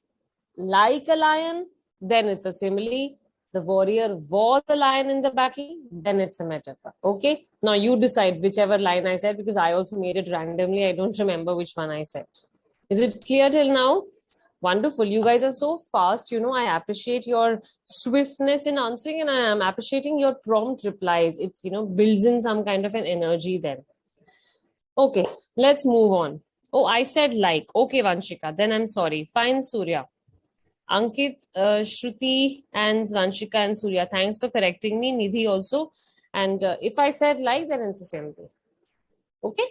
like a lion, then it's a simile. The warrior was a lion in the battle, then it's a metaphor. Okay. Now you decide whichever line I said because I also made it randomly. I don't remember which one I said. Is it clear till now? Wonderful. You guys are so fast. I appreciate your swiftness in answering and I am appreciating your prompt replies. It, builds in some kind of an energy then. Okay, let's move on. Oh, I said like. Okay, Vanshika. Then I'm sorry. Fine, Surya. Ankit, Shruti, and Svanshika and Surya. Thanks for correcting me. Nidhi also. And if I said like, then it's a simple. Okay.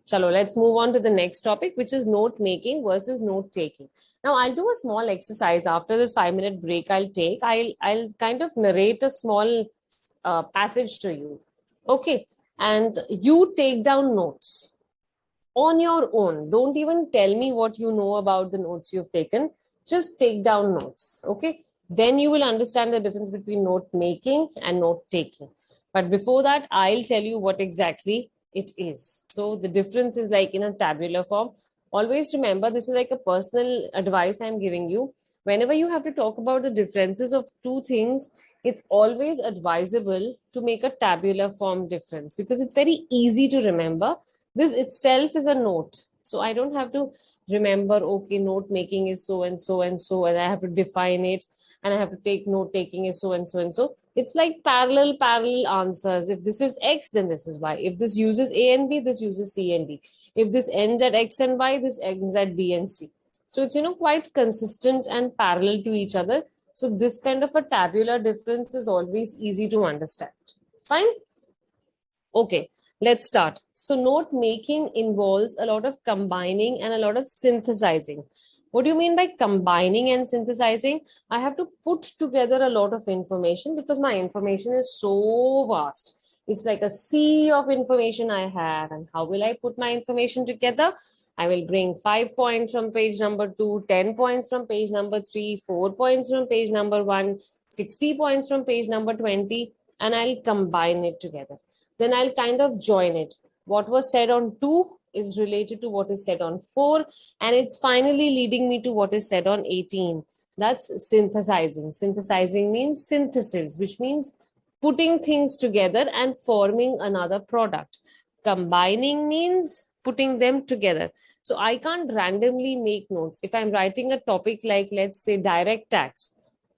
Chalo, let's move on to the next topic, which is note making versus note taking. Now, I'll do a small exercise after this 5-minute break. I'll kind of narrate a small passage to you. Okay. And you take down notes on your own. Don't even tell me what you know about the notes you've taken. Just take down notes. Okay. Then you will understand the difference between note making and note taking. But before that, I'll tell you what exactly it is. So the difference is like in a tabular form. Always remember, this is like a personal advice I'm giving you. Whenever you have to talk about the differences of two things, it's always advisable to make a tabular form difference because it's very easy to remember. This itself is a note. So I don't have to remember, okay, note making is so and so and so, and I have to define it, and I have to take note taking is so and so and so. It's like parallel answers. If this is X, then this is Y. If this uses A and B, this uses C and D. If this ends at X and Y, this ends at B and C. So it's, quite consistent and parallel to each other. So this kind of a tabular difference is always easy to understand. Fine. Okay, let's start. So note making involves a lot of combining and a lot of synthesizing. What do you mean by combining and synthesizing? I have to put together a lot of information because my information is so vast. It's like a sea of information I have. And how will I put my information together? I will bring 5 points from page number 2, 10 points from page number 3, 4 points from page number 1, 60 points from page number 20, and I'll combine it together. Then I'll kind of join it. What was said on 2 is related to what is said on 4, and it's finally leading me to what is said on 18. That's synthesizing. Synthesizing means synthesis, which means putting things together and forming another product. Combining means putting them together. So I can't randomly make notes. If I'm writing a topic like, let's say, direct tax,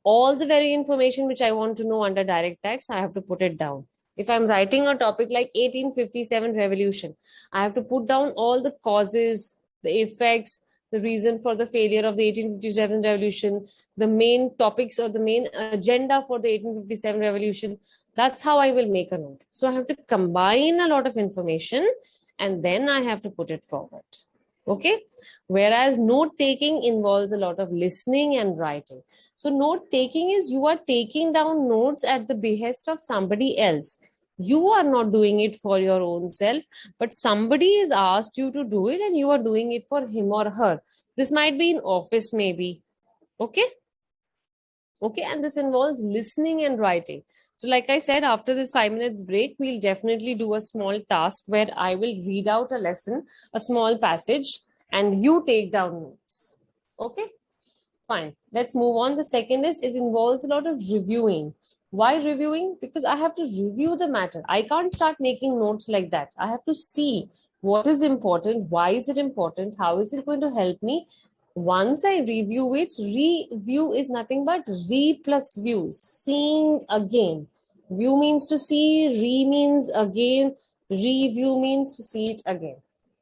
all the very information which I want to know under direct tax, I have to put it down. If I'm writing a topic like 1857 revolution, I have to put down all the causes, the effects, the reason for the failure of the 1857 revolution, the main topics or the main agenda for the 1857 revolution. That's how I will make a note. So I have to combine a lot of information and then I have to put it forward. Okay. Whereas note taking involves a lot of listening and writing. So note taking is you are taking down notes at the behest of somebody else. You are not doing it for your own self, but somebody has asked you to do it and you are doing it for him or her. This might be in office, maybe. Okay. Okay. And this involves listening and writing. So like I said, after this 5 minutes break, we'll definitely do a small task where I will read out a lesson, a small passage, and you take down notes. Okay. Fine. Let's move on. The second is it involves a lot of reviewing. Why reviewing? Because I have to review the matter. I can't start making notes like that. I have to see what is important, why is it important, how is it going to help me. Once I review it, review is nothing but re plus view, seeing again. View means to see, re means again, review means to see it again.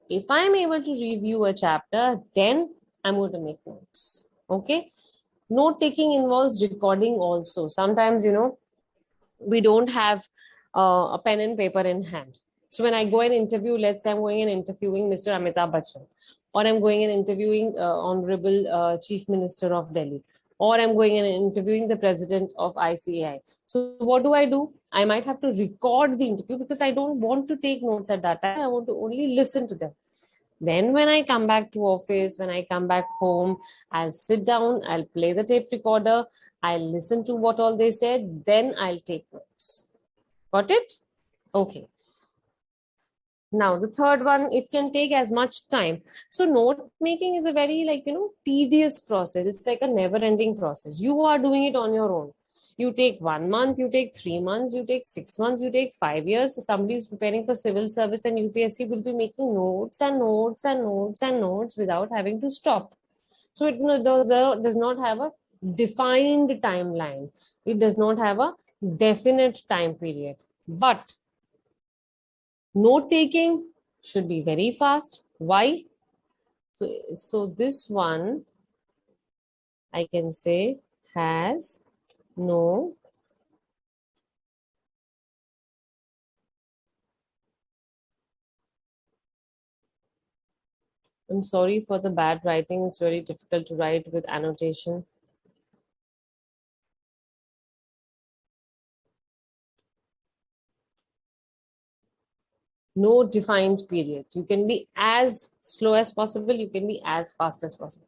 If I'm able to review a chapter, then I'm going to make notes. Okay. Note taking involves recording also. Sometimes, we don't have a pen and paper in hand. So when I go and interview, let's say I'm going and interviewing Mr. Amitabh Bachchan, or I'm going and interviewing Honorable Chief Minister of Delhi, or I'm going and interviewing the president of ICAI. So what do? I might have to record the interview because I don't want to take notes at that time. I want to only listen to them. Then when I come back to office, when I come back home, I'll sit down, I'll play the tape recorder, I'll listen to what all they said, then I'll take notes. Got it? Okay. Now, the third one, it can take as much time. So note making is a very tedious process. It's like a never ending process. You are doing it on your own. You take 1 month, you take 3 months, you take 6 months, you take 5 years. Somebody who's preparing for civil service and UPSC will be making notes and notes and notes and notes without having to stop. So it does not have a defined timeline. It does not have a definite time period. But note taking should be very fast. Why? So this one, I can say, has no I'm sorry for the bad writing. It's very difficult to write with annotation. No defined period. You can be as slow as possible. You can be as fast as possible.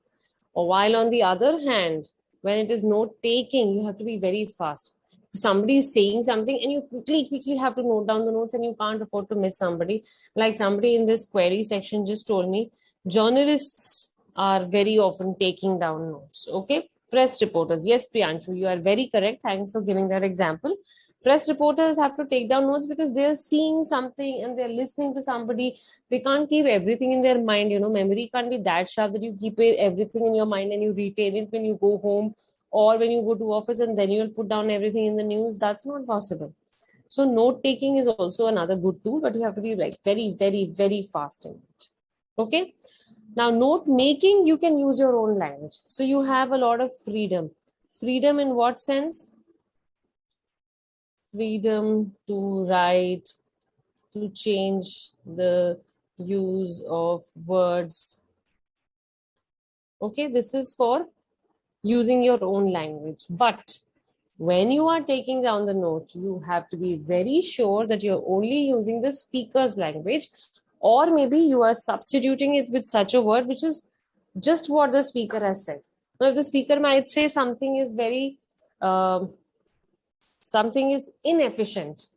Or while on the other hand, when it is note taking, you have to be very fast. Somebody is saying something and you quickly have to note down the notes and you can't afford to miss somebody. Like somebody in this query section just told me, journalists are very often taking down notes. Okay. Press reporters. Yes, Priyanshu, you are very correct. Thanks for giving that example. Press reporters have to take down notes because they're seeing something and they're listening to somebody. They can't keep everything in their mind. Memory can't be that sharp that you keep everything in your mind and you retain it when you go home or when you go to office and then you'll put down everything in the news. That's not possible. So note taking is also another good tool, but you have to be like very, very, very fast in it. Okay. Now, note making, you can use your own language. So you have a lot of freedom. Freedom in what sense? Freedom to write, to change the use of words. Okay, this is for using your own language. But when you are taking down the notes, you have to be very sure that you're only using the speaker's language, or maybe you are substituting it with such a word which is just what the speaker has said. Now, if the speaker might say something is inefficient,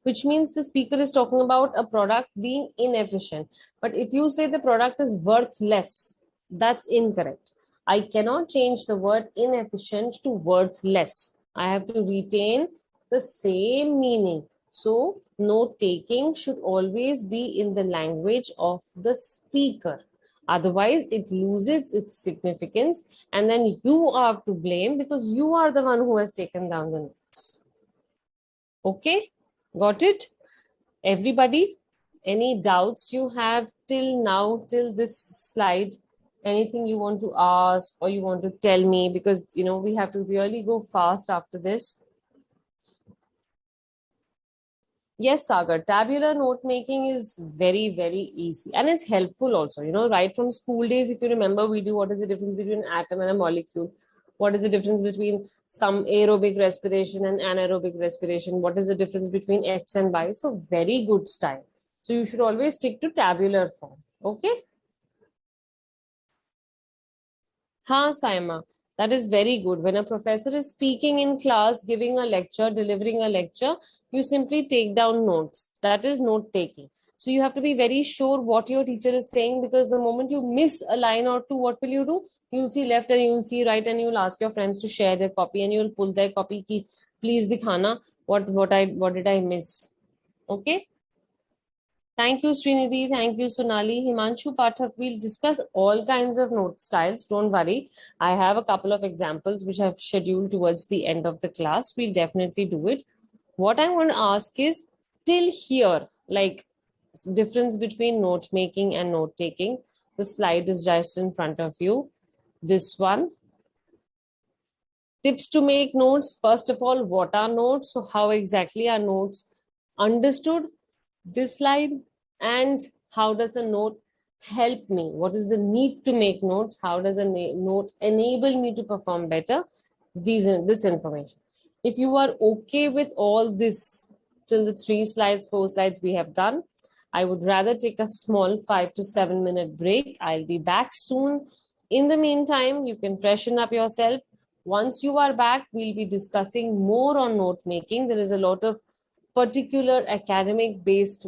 which means the speaker is talking about a product being inefficient. But if you say the product is worth less, that's incorrect. I cannot change the word inefficient to worth less. I have to retain the same meaning. So, note taking should always be in the language of the speaker. Otherwise, it loses its significance, and then you are to blame because you are the one who has taken down the notes. Okay, got it? Everybody, any doubts you have till now, till this slide? Anything you want to ask or you want to tell me? Because, we have to really go fast after this. Yes, Sagar, tabular note making is very, very easy and it's helpful also. Right from school days, if you remember, we do what is the difference between an atom and a molecule? What is the difference between some aerobic respiration and anaerobic respiration? What is the difference between X and Y? So, very good style. So, you should always stick to tabular form. Okay. Ha, Saima, that is very good. When a professor is speaking in class, giving a lecture, delivering a lecture, you simply take down notes. That is note taking. So you have to be very sure what your teacher is saying because the moment you miss a line or two, what will you do? You'll see left and you'll see right, and you'll ask your friends to share their copy and you'll pull their copy ki, please dikhana what did I miss. Okay. Thank you, Srinidhi. Thank you, Sonali. Himanshu Pathak, we'll discuss all kinds of note styles. Don't worry. I have a couple of examples which I've scheduled towards the end of the class. We'll definitely do it. What I want to ask is till here, like difference between note making and note taking. The slide is just in front of you. This one. Tips to make notes. First of all, what are notes? So how exactly are notes understood? This slide. And how does a note help me? What is the need to make notes? How does a note enable me to perform better? This information. If you are okay with all this till the 3 slides, 4 slides we have done, I would rather take a small 5 to 7 minute break. I'll be back soon. In the meantime, you can freshen up yourself. Once you are back, we'll be discussing more on note making. There is a lot of particular academic based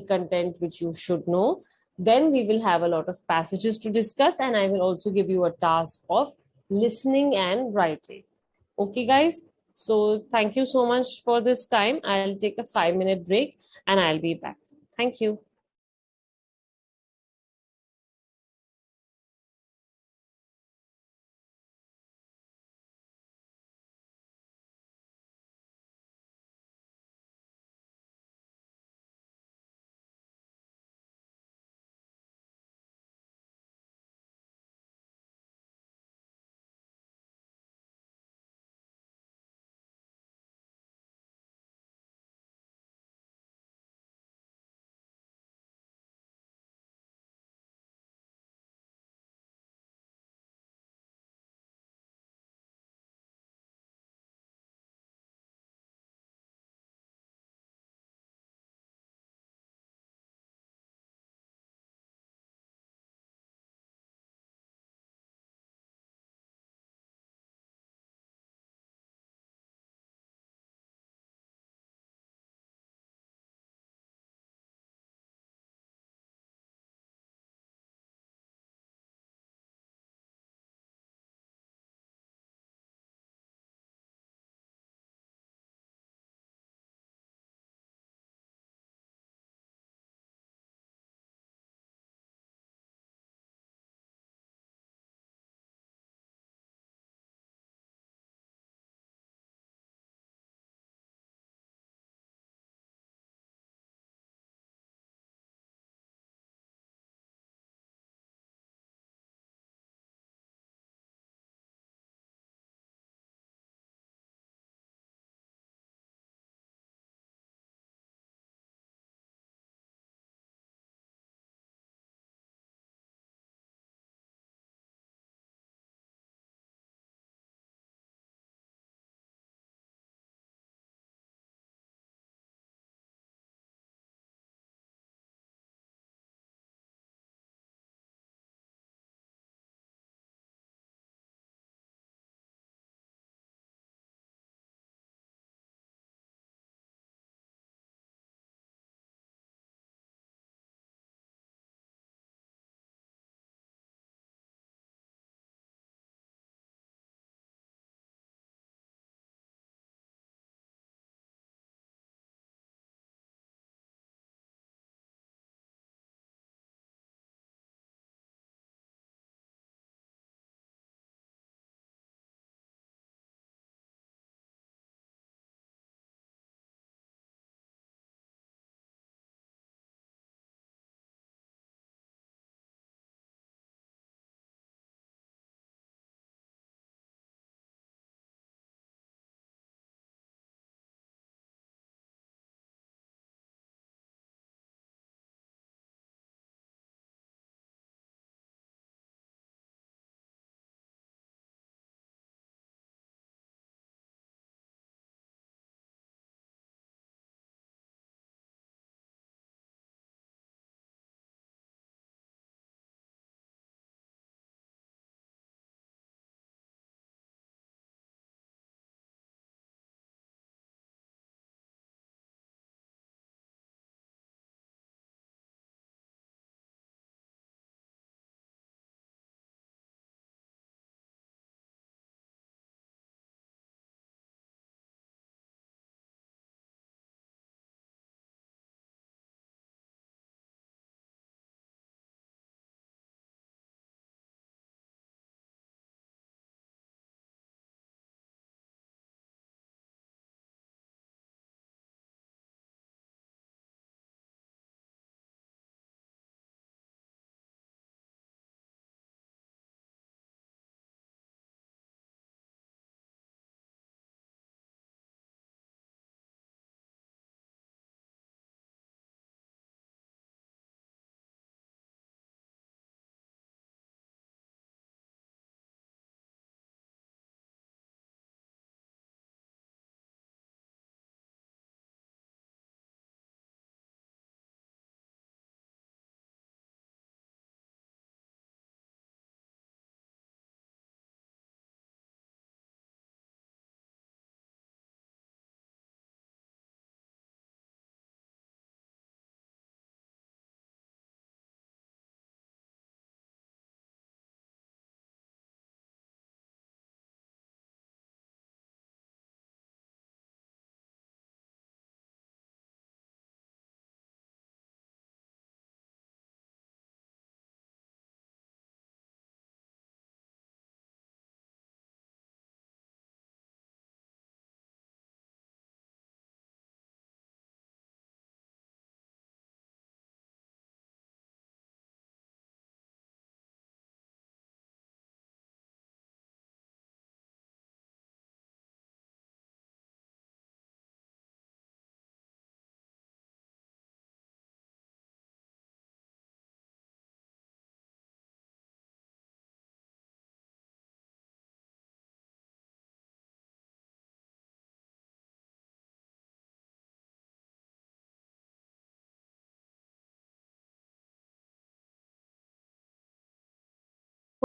content which you should know. Then we will have a lot of passages to discuss, and I will also give you a task of listening and writing. Okay, guys. So thank you so much for this time. I'll take a 5 minute break and I'll be back. Thank you.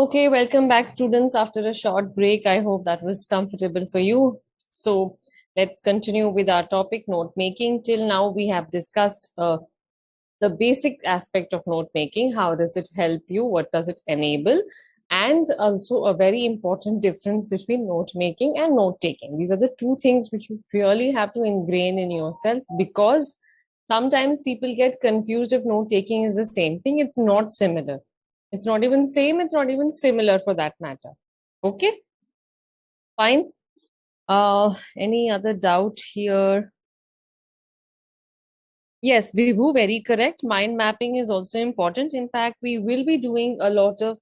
Okay, welcome back, students, after a short break. I hope that was comfortable for you. So, let's continue with our topic, note making. Till now, we have discussed the basic aspect of note making. How does it help you? What does it enable? And also, a very important difference between note making and note taking. These are the two things which you really have to ingrain in yourself, because sometimes people get confused if note taking is the same thing. It's not similar. It's not even same, it's not even similar for that matter. Okay, fine. Any other doubt here? Yes, Vibhu, very correct. Mind mapping is also important. In fact, we will be doing a lot of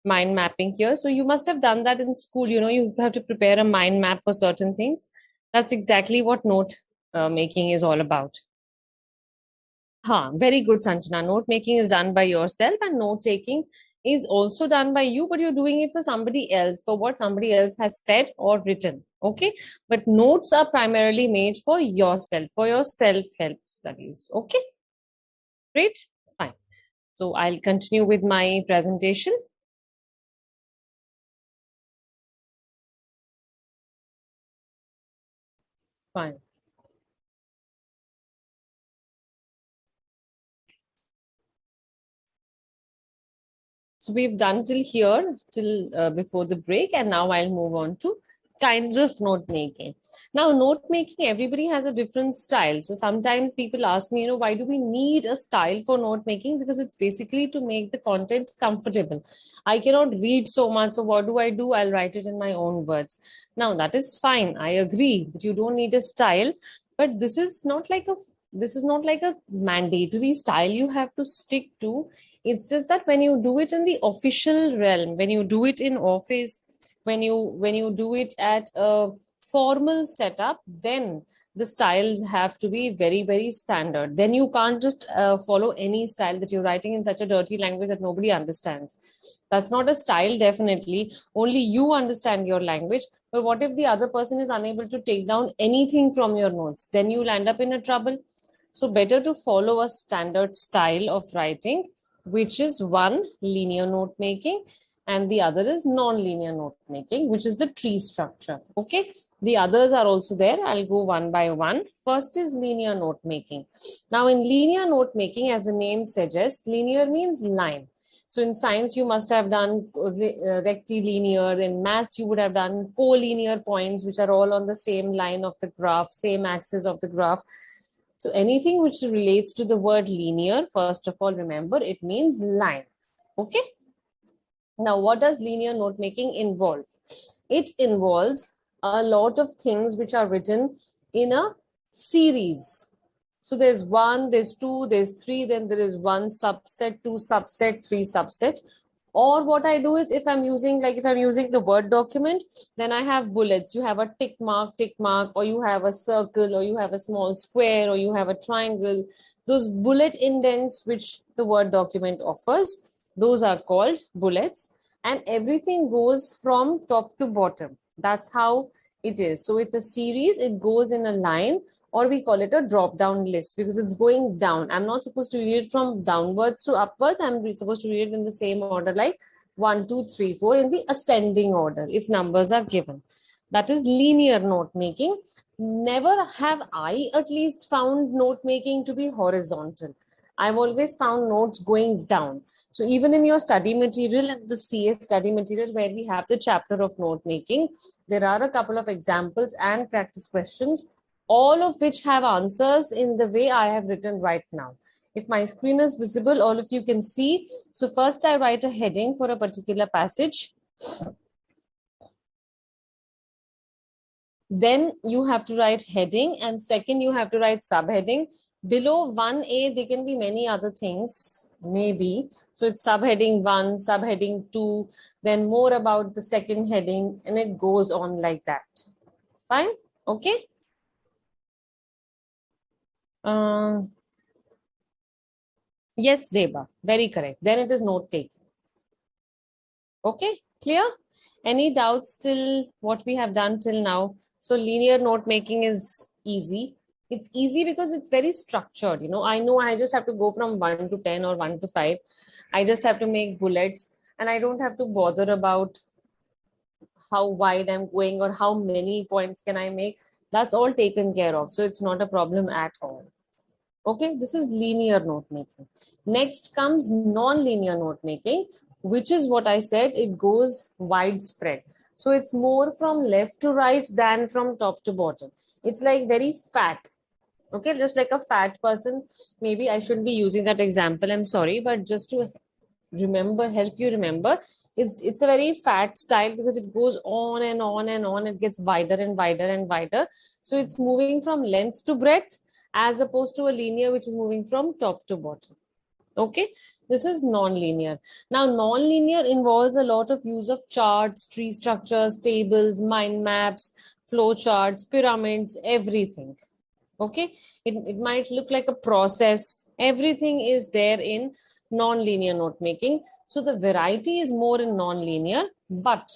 mind mapping here. So you must have done that in school. You know, you have to prepare a mind map for certain things. That's exactly what note making is all about. Very good, Sanjana. Note making is done by yourself, and note taking is also done by you, but you're doing it for somebody else, for what somebody else has said or written. Okay. But notes are primarily made for your self help studies. Okay. Great. Fine. So I'll continue with my presentation. Fine. So we've done till here, till before the break, and now I'll move on to kinds of note making. Now, note making, everybody has a different style. So sometimes people ask me, why do we need a style for note making? Because it's basically to make the content comfortable. I cannot read so much. So what do? I'll write it in my own words. Now, that is fine. I agree that you don't need a style, but this is not like a mandatory style you have to stick to. It's just that when you do it in the official realm, when you do it in office, when you do it at a formal setup, then the styles have to be very, very standard. Then you can't just follow any style that you're writing in such a dirty language that nobody understands. That's not a style, definitely. Only you understand your language. But what if the other person is unable to take down anything from your notes? Then you'll end up in a trouble. So, better to follow a standard style of writing, which is one, linear note making, and the other is non-linear note making, which is the tree structure. Okay. The others are also there. I'll go one by one. First is linear note making. Now, in linear note making, as the name suggests, linear means line. So in science, you must have done rectilinear. In maths, you would have done collinear points, which are all on the same line of the graph, same axis of the graph. So anything which relates to the word linear, first of all, remember it means line. Okay. Now, what does linear note making involve? It involves a lot of things which are written in a series. So there's one, there's two, there's three, then there is one subset, two subset, three subset. Or what I do is, if I'm using the Word document, then I have bullets. You have a tick mark, or you have a circle, or you have a small square, or you have a triangle. Those bullet indents which the Word document offers, those are called bullets. And everything goes from top to bottom. That's how it is. So it's a series, it goes in a line, or we call it a drop down list, because it's going down. I'm not supposed to read it from downwards to upwards. I'm supposed to read it in the same order, like 1, 2, 3, 4, in the ascending order if numbers are given. That is linear note making. Never have I at least found note making to be horizontal. I've always found notes going down. So even in your study material, in the CA study material, where we have the chapter of note making, there are a couple of examples and practice questions, all of which have answers in the way I have written right now. If my screen is visible, all of you can see. So first I write a heading for a particular passage. Then you have to write heading, and second you have to write subheading. Below 1A, there can be many other things, maybe. So it's subheading 1, subheading 2, then more about the second heading, and it goes on like that. Fine? Okay? Uh, yes, Zeba, very correct. Then it is note taking. Okay, clear? Any doubts till what we have done till now? So linear note making is easy. It's easy because it's very structured. I know I just have to go from 1 to 10 or 1 to 5. I just have to make bullets. and I don't have to bother about how wide I'm going or how many points can I make. That's all taken care of. So it's not a problem at all. Okay, this is linear note making. Next comes non-linear note making, which is what I said, it goes widespread. So it's more from left to right than from top to bottom. It's like very fat. Okay, just like a fat person. Maybe I shouldn't be using that example. I'm sorry, but just to help you remember, it's a very fat style because it goes on and on and on. It gets wider and wider and wider. So it's moving from length to breadth as opposed to a linear which is moving from top to bottom. Okay, this is non-linear. Now non-linear involves a lot of use of charts, tree structures, tables, mind maps, flow charts, pyramids, everything. Okay, it might look like a process. Everything is there in non-linear note making. So the variety is more in non-linear, but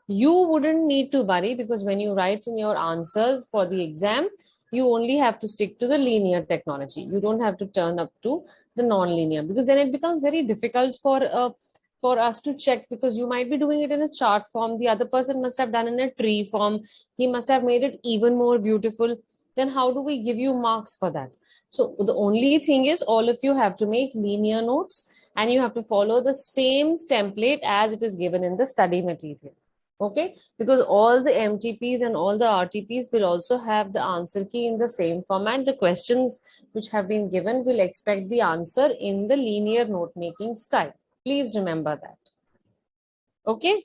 you wouldn't need to worry because when you write in your answers for the exam, you only have to stick to the linear technology. You don't have to turn up to the non-linear because then it becomes very difficult for us to check, because you might be doing it in a chart form. The other person must have done in a tree form. He must have made it even more beautiful. Then how do we give you marks for that? So the only thing is all of you have to make linear notes and you have to follow the same template as it is given in the study material. Okay, because all the MTPs and all the RTPs will also have the answer key in the same format. The questions which have been given will expect the answer in the linear note making style. Please remember that. Okay.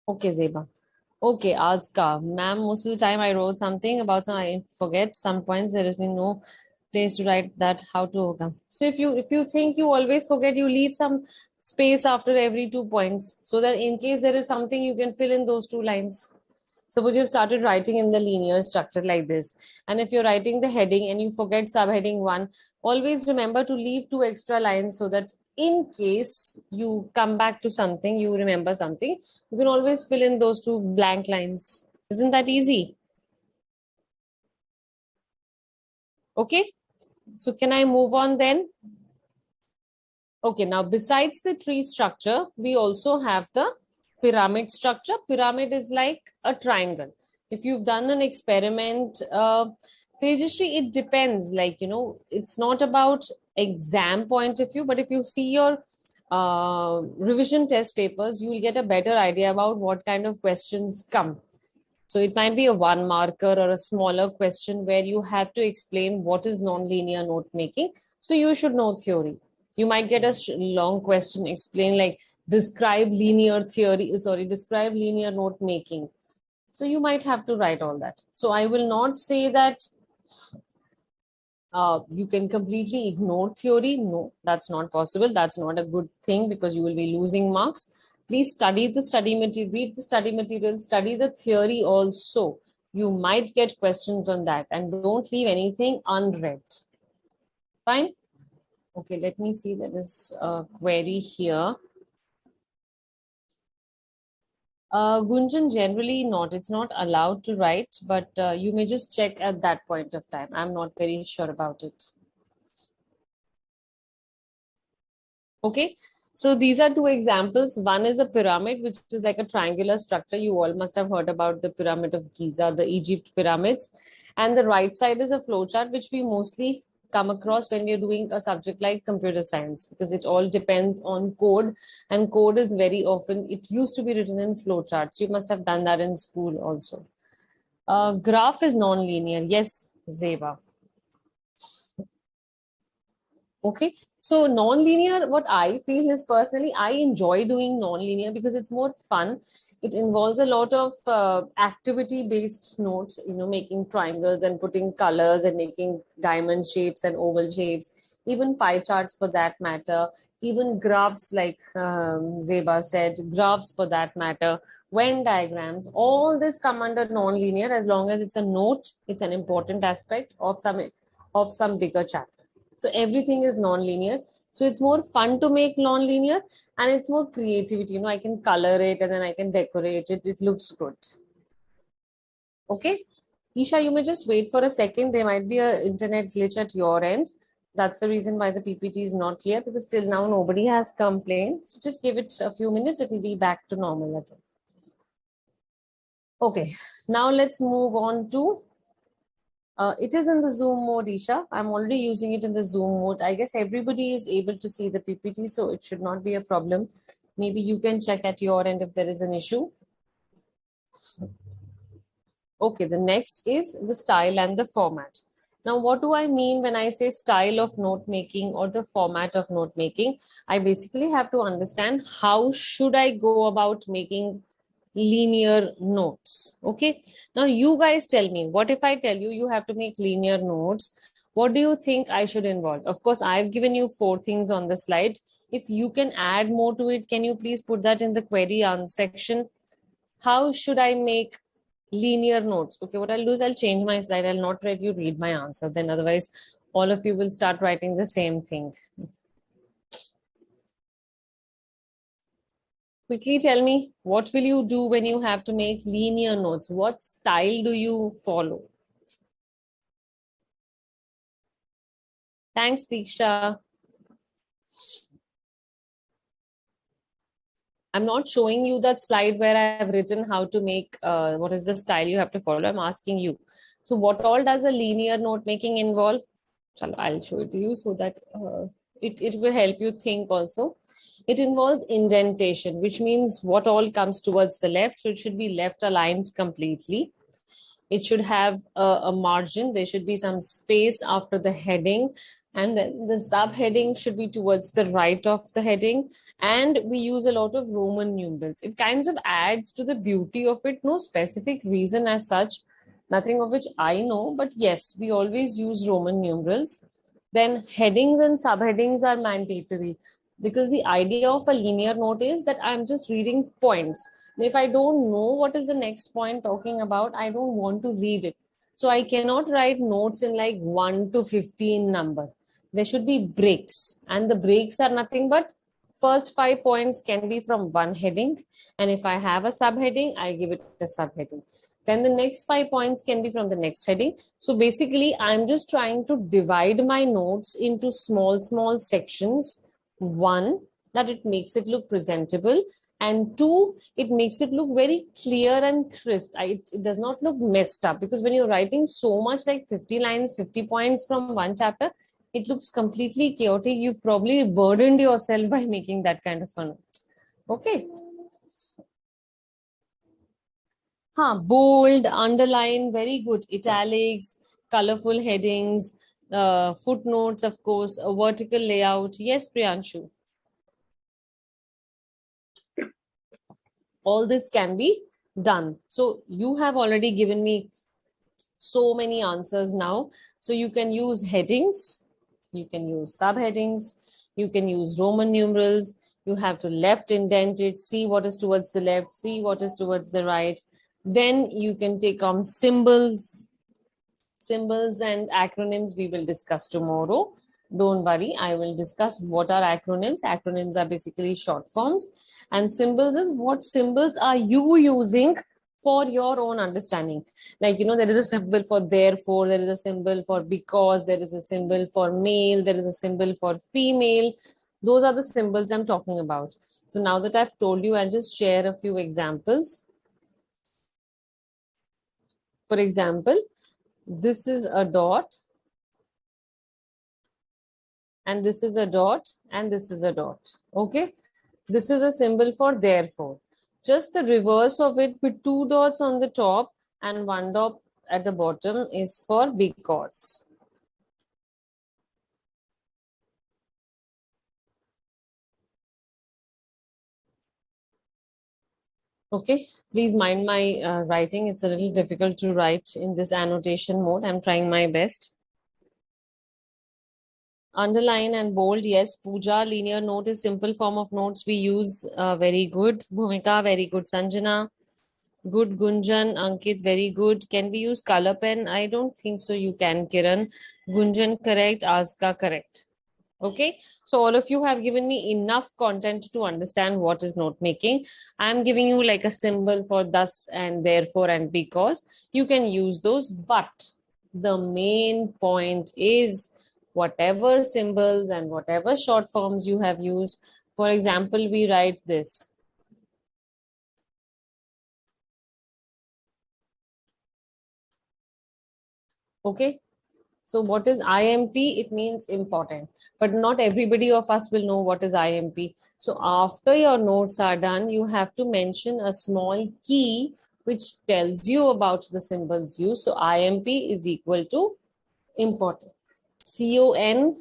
Okay, Zeba. Okay, Azka. Ma'am, most of the time I wrote something about some, I forget some points. There has been no place to write that, how to overcome. So if you think you always forget, you leave some space after every 2 points so that in case there is something, you can fill in those 2 lines. Suppose you've started writing in the linear structure like this, and if you're writing the heading and you forget subheading 1, always remember to leave 2 extra lines so that in case you come back to something, you remember something, you can always fill in those 2 blank lines. Isn't that easy? Okay, so can I move on then? Okay, now besides the tree structure, we also have the pyramid structure. Pyramid is like a triangle. If you've done an experiment, Tejashree, it depends. Like, it's not about exam point of view, but if you see your revision test papers, you will get a better idea about what kind of questions come. So it might be a 1 marker or a smaller question where you have to explain what is nonlinear note making. So you should know theory. You might get a long question, explain like describe linear note making. So you might have to write all that. So I will not say that you can completely ignore theory. No, that's not possible. That's not a good thing because you will be losing marks. Please study the study material, read the study material, study the theory also. You might get questions on that, and don't leave anything unread. Fine. Okay, let me see. There is a query here. Gunjan, generally not. It's not allowed to write, but you may just check at that point of time. I'm not very sure about it. Okay, so these are 2 examples. One is a pyramid, which is like a triangular structure. You all must have heard about the Pyramid of Giza, the Egypt pyramids. And the right side is a flowchart, which we mostly come across when we're doing a subject like computer science, because it all depends on code. And code is very often, it used to be written in flowcharts. You must have done that in school also. Graph is non-linear. Yes, Zeba. Okay, so non-linear, what I feel is personally, I enjoy doing non-linear because it's more fun. It involves a lot of activity-based notes, making triangles and putting colors and making diamond shapes and oval shapes, even pie charts for that matter, even graphs like Zeba said, graphs for that matter, Venn diagrams, all this come under non-linear as long as it's a note, it's an important aspect of some bigger chapter. So everything is non-linear. So it's more fun to make non-linear and it's more creativity. I can color it and then I can decorate it. It looks good. Okay. Isha, you may just wait for a second. There might be an internet glitch at your end. That's the reason why the PPT is not clear, because till now nobody has complained. So just give it a few minutes, it will be back to normal again. Okay, now let's move on to, it is in the Zoom mode, Isha. I'm already using it in the Zoom mode. I guess everybody is able to see the PPT, so it should not be a problem. Maybe you can check at your end if there is an issue. Okay, the next is the style and the format. Now, what do I mean when I say style of note making or the format of note making? I basically have to understand how should I go about making linear notes. Okay, now you guys tell me, what if I tell you you have to make linear notes? What do you think I should involve? Of course, I've given you 4 things on the slide. If you can add more to it, can you please put that in the query section? How should I make linear notes? Okay, what I'll do is I'll change my slide. I'll not let you read my answer. Then otherwise, all of you will start writing the same thing. Quickly tell me, what will you do when you have to make linear notes? What style do you follow? Thanks, Diksha. I'm not showing you that slide where I have written how to make, what is the style you have to follow. I'm asking you. So what all does a linear note making involve? I'll show it to you so that it will help you think also. It involves indentation, which means what all comes towards the left. So it should be left aligned completely. It should have a margin. There should be some space after the heading. And then the subheading should be towards the right of the heading. And we use a lot of Roman numerals. It kind of adds to the beauty of it. No specific reason as such, nothing of which I know. But yes, we always use Roman numerals. Then headings and subheadings are mandatory, because the idea of a linear note is that I'm just reading points. If I don't know what is the next point talking about, I don't want to read it. So I cannot write notes in like 1 to 15 number. There should be breaks, and the breaks are nothing but first 5 points can be from one heading, and if I have a subheading, I give it a subheading. Then the next 5 points can be from the next heading. So basically, I'm just trying to divide my notes into small sections. One, that it makes it look presentable, and two, it makes it look very clear and crisp. It does not look messed up, because when you're writing so much, like 50 lines, 50 points from one chapter, it looks completely chaotic. You've probably burdened yourself by making that kind of a note. Okay. Bold, underline, very good. Italics, colorful headings, footnotes, of course, a vertical layout. Yes, Priyanshu. All this can be done. So you have already given me so many answers now. So you can use headings, you can use subheadings, you can use Roman numerals. You have to left indent it, see what is towards the left, see what is towards the right. Then you can take on symbols. Symbols and acronyms we will discuss tomorrow. Don't worry, I will discuss what are acronyms. Acronyms are basically short forms, and symbols is what symbols are you using for your own understanding. Like, there is a symbol for therefore, there is a symbol for because, there is a symbol for male, there is a symbol for female. Those are the symbols I'm talking about. So now that I've told you, I'll just share a few examples. For example, this is a dot, and this is a dot, and this is a dot. Okay, this is a symbol for therefore. Just the reverse of it, with 2 dots on the top and 1 dot at the bottom, is for because. Okay, please mind my writing. It's a little difficult to write in this annotation mode. I'm trying my best. Underline and bold, yes. Pooja, linear note is simple form of notes we use. Very good. Bhumika, very good. Sanjana, good. Gunjan, Ankit, very good. Can we use color pen? I don't think so. You can, Kiran. Gunjan, correct. Aska, correct. Okay, so all of you have given me enough content to understand what is note making. I'm giving you like a symbol for thus and therefore and because. You can use those, but the main point is whatever symbols and whatever short forms you have used. For example, we write this. Okay. So what is IMP? It means important, but not everybody of us will know what is IMP. So after your notes are done, you have to mention a small key which tells you about the symbols used. So IMP is equal to important. CONCU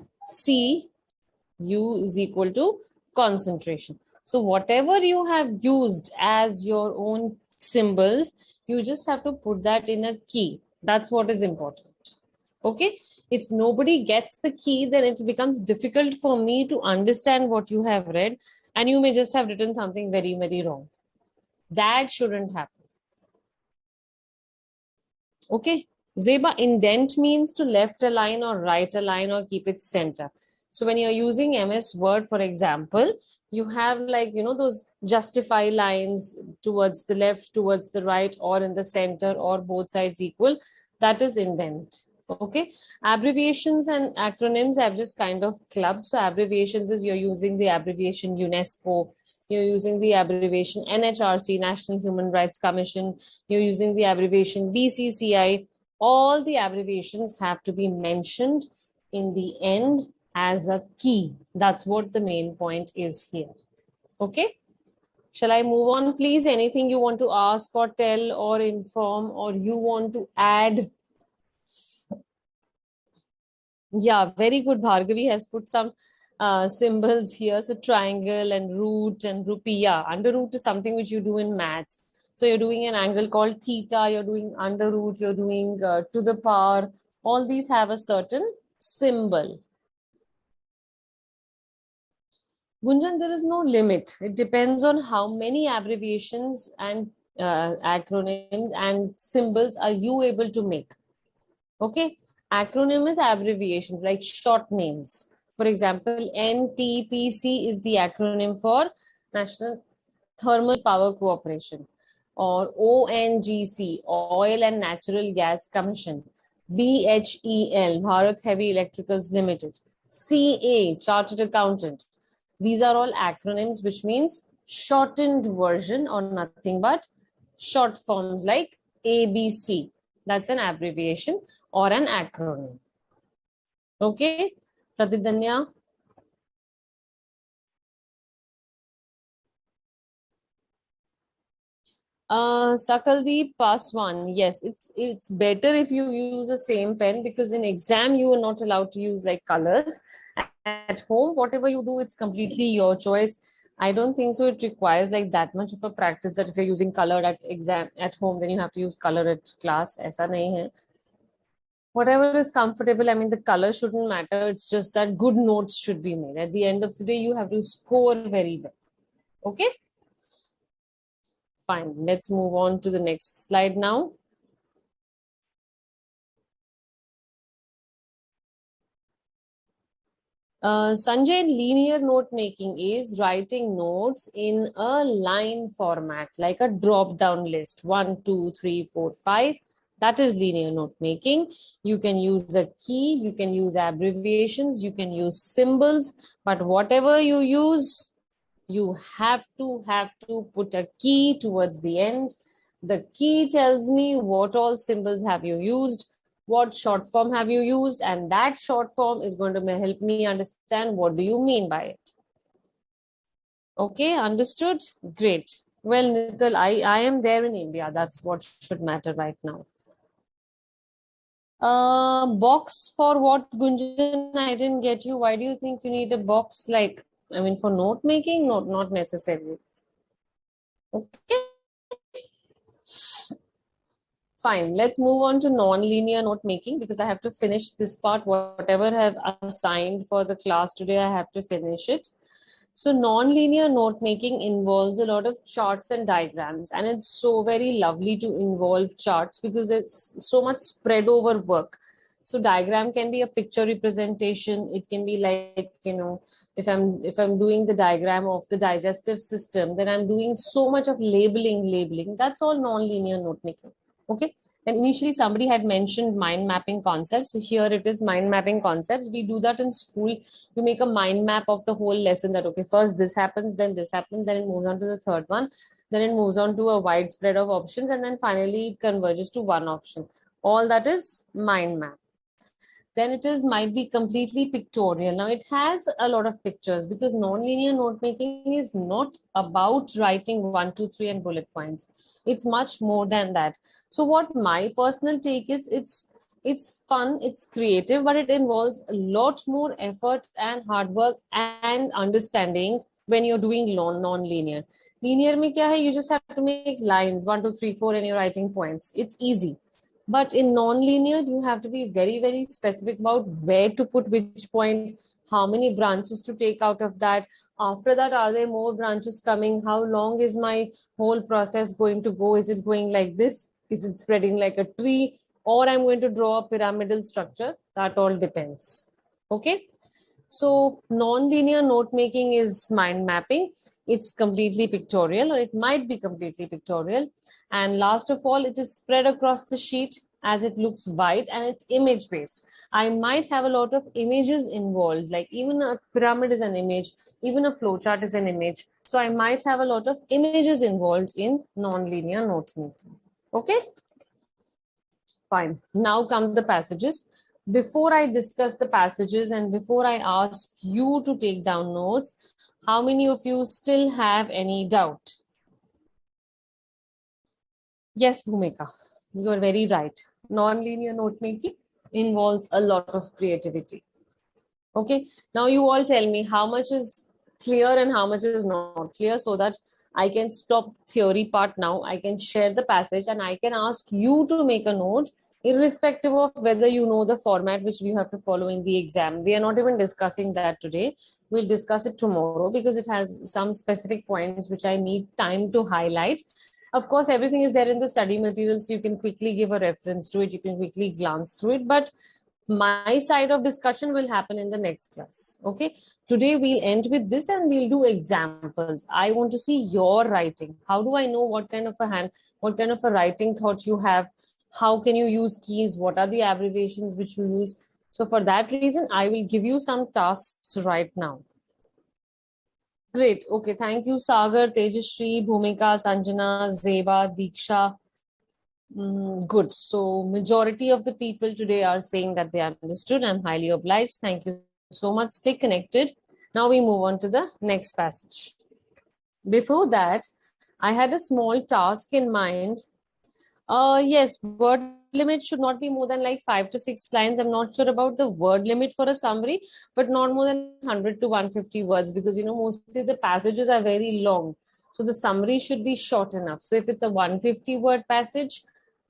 is equal to concentration. So whatever you have used as your own symbols, you just have to put that in a key. That's what is important. Okay, if nobody gets the key, then it becomes difficult for me to understand what you have read, and you may just have written something very, very wrong. That shouldn't happen. Okay, Zeba, indent means to left a line or right a line or keep it center. So when you're using MS Word, for example, you have like, those justify lines towards the left, towards the right, or in the center, or both sides equal. That is indent. Okay, abbreviations and acronyms I've just kind of clubbed. So abbreviations is you're using the abbreviation UNESCO, you're using the abbreviation NHRC, National Human Rights Commission, you're using the abbreviation BCCI. All the abbreviations have to be mentioned in the end as a key. That's what the main point is here. Okay. Shall I move on, please? Anything you want to ask or tell or inform or you want to add? Yeah, very good. Bhargavi has put some symbols here. So triangle and root and rupee. Yeah, under root is something which you do in maths. So you're doing an angle called theta, you're doing under root, you're doing to the power. All these have a certain symbol. Gunjan, there is no limit. It depends on how many abbreviations and acronyms and symbols are you able to make. Okay, acronym is abbreviations like short names. For example, NTPC is the acronym for National Thermal Power Cooperation, or ONGC, Oil and Natural Gas Commission, BHEL, Bharat Heavy Electricals Limited, CA, Chartered Accountant. These are all acronyms, which means shortened version or nothing but short forms like ABC. That's an abbreviation or an acronym. Okay, Pratidanya. Sakaldeep Paswan. Yes, it's better if you use the same pen, because in exam you are not allowed to use like colors. At home, whatever you do, it's completely your choice. I don't think so. It requires like that much of a practice that if you're using color at exam at home, then you have to use color at class. ऐसा नहीं है. Whatever is comfortable. I mean, the color shouldn't matter. It's just that good notes should be made. At the end of the day, you have to score very well. Okay, fine. Let's move on to the next slide now. Sanjay, linear note making is writing notes in a line format, like a drop down list 1, 2, 3, 4, 5. That is linear note making. You can use a key, you can use abbreviations, you can use symbols, but whatever you use, you have to put a key towards the end. The key tells me what all symbols have you used, what short form have you used, and that short form is going to help me understand what do you mean by it. Okay, understood? Great. Well, Nital, I am there in India. That's what should matter right now. Box for what, Gunjan? I didn't get you. Why do you think you need a box? Like, I mean, for note making? Not necessarily. Okay. Fine, let's move on to non-linear note making, because I have to finish this part. Whatever I have assigned for the class today, I have to finish it. So non-linear note making involves a lot of charts and diagrams, and it's so very lovely to involve charts because there's so much spread over work. So diagram can be a picture representation. It can be like, if I'm doing the diagram of the digestive system, then I'm doing so much of labeling. That's all non-linear note making. Okay. Then initially somebody had mentioned mind mapping concepts. So here it is, mind mapping concepts. We do that in school. You make a mind map of the whole lesson that, okay, first this happens, then this happens, then it moves on to the third one. Then it moves on to a wide spread of options. And then finally it converges to one option. All that is mind map. Then it is might be completely pictorial. Now it has a lot of pictures because non-linear note making is not about writing 1, 2, 3 and bullet points. It's much more than that. So what my personal take is, it's fun, it's creative, but it involves a lot more effort and hard work and understanding when you're doing non-linear. Linear mein kya hai? You just have to make lines 1, 2, 3, 4 and you're writing points. It's easy. But in non-linear, you have to be very, very specific about where to put which point, how many branches to take out of that. After that, are there more branches coming? How long is my whole process going to go? Is it going like this? Is it spreading like a tree? Or I'm going to draw a pyramidal structure? That all depends. Okay. So non-linear note making is mind mapping. It's completely pictorial, or it might be completely pictorial. And last of all, it is spread across the sheet as it looks wide, and it's image based. I might have a lot of images involved, like even a pyramid is an image, even a flowchart is an image. So I might have a lot of images involved in non-linear note making. Okay. Fine. Now come the passages. Before I discuss the passages and before I ask you to take down notes, how many of you still have any doubt? Yes, Bhumika, you are very right. Non-linear note making involves a lot of creativity. Okay, now you all tell me how much is clear and how much is not clear so that I can stop theory part now. I can share the passage and I can ask you to make a note irrespective of whether you know the format which we have to follow in the exam. We are not even discussing that today. We'll discuss it tomorrow because it has some specific points which I need time to highlight. Of course, everything is there in the study materials. So you can quickly give a reference to it. You can quickly glance through it. But my side of discussion will happen in the next class. Okay. Today we'll end with this and we'll do examples. I want to see your writing. How do I know what kind of a what kind of a writing thought you have? How can you use keys? What are the abbreviations which you use? So for that reason, I will give you some tasks right now. Great. Okay. Thank you, Sagar, Tejashri, Bhumika, Sanjana, Zeba, Diksha. Good. So majority of the people today are saying that they understood. I'm highly obliged. Thank you so much. Stay connected. Now we move on to the next passage. Before that, I had a small task in mind. Yes, word limit should not be more than like 5 to 6 lines. I'm not sure about the word limit for a summary, but not more than 100 to 150 words because mostly the passages are very long. So the summary should be short enough. So if it's a 150 word passage,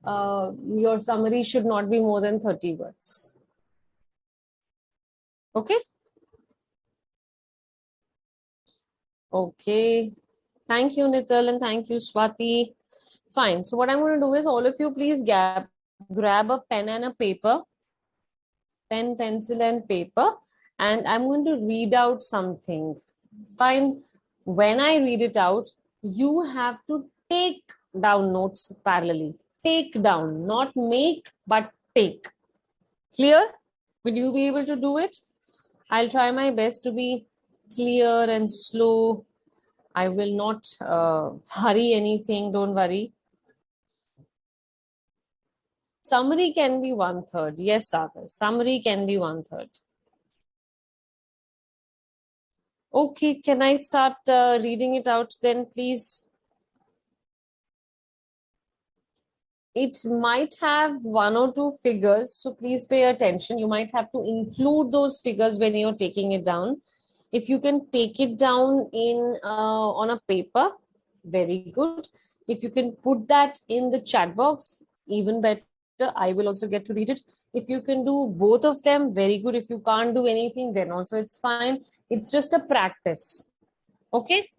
your summary should not be more than 30 words. Okay. Okay. Thank you, Nital, and thank you, Swati. Fine. So what I'm going to do is all of you please grab a pen and a paper, pen, pencil, and paper, and I'm going to read out something. Fine. When I read it out, you have to take down notes parallelly. Take down, not make, but take. Clear? Will you be able to do it? I'll try my best to be clear and slow. I will not hurry anything. Don't worry. Summary can be 1/3. Yes, Sagar. Summary can be 1/3. Okay, can I start reading it out then, please? It might have one or two figures, so please pay attention. You might have to include those figures when you're taking it down. If you can take it down in on a paper, very good. If you can put that in the chat box, even better. I will also get to read it. If you can do both of them, very good. If you can't do anything, then also it's fine. It's just a practice. Okay.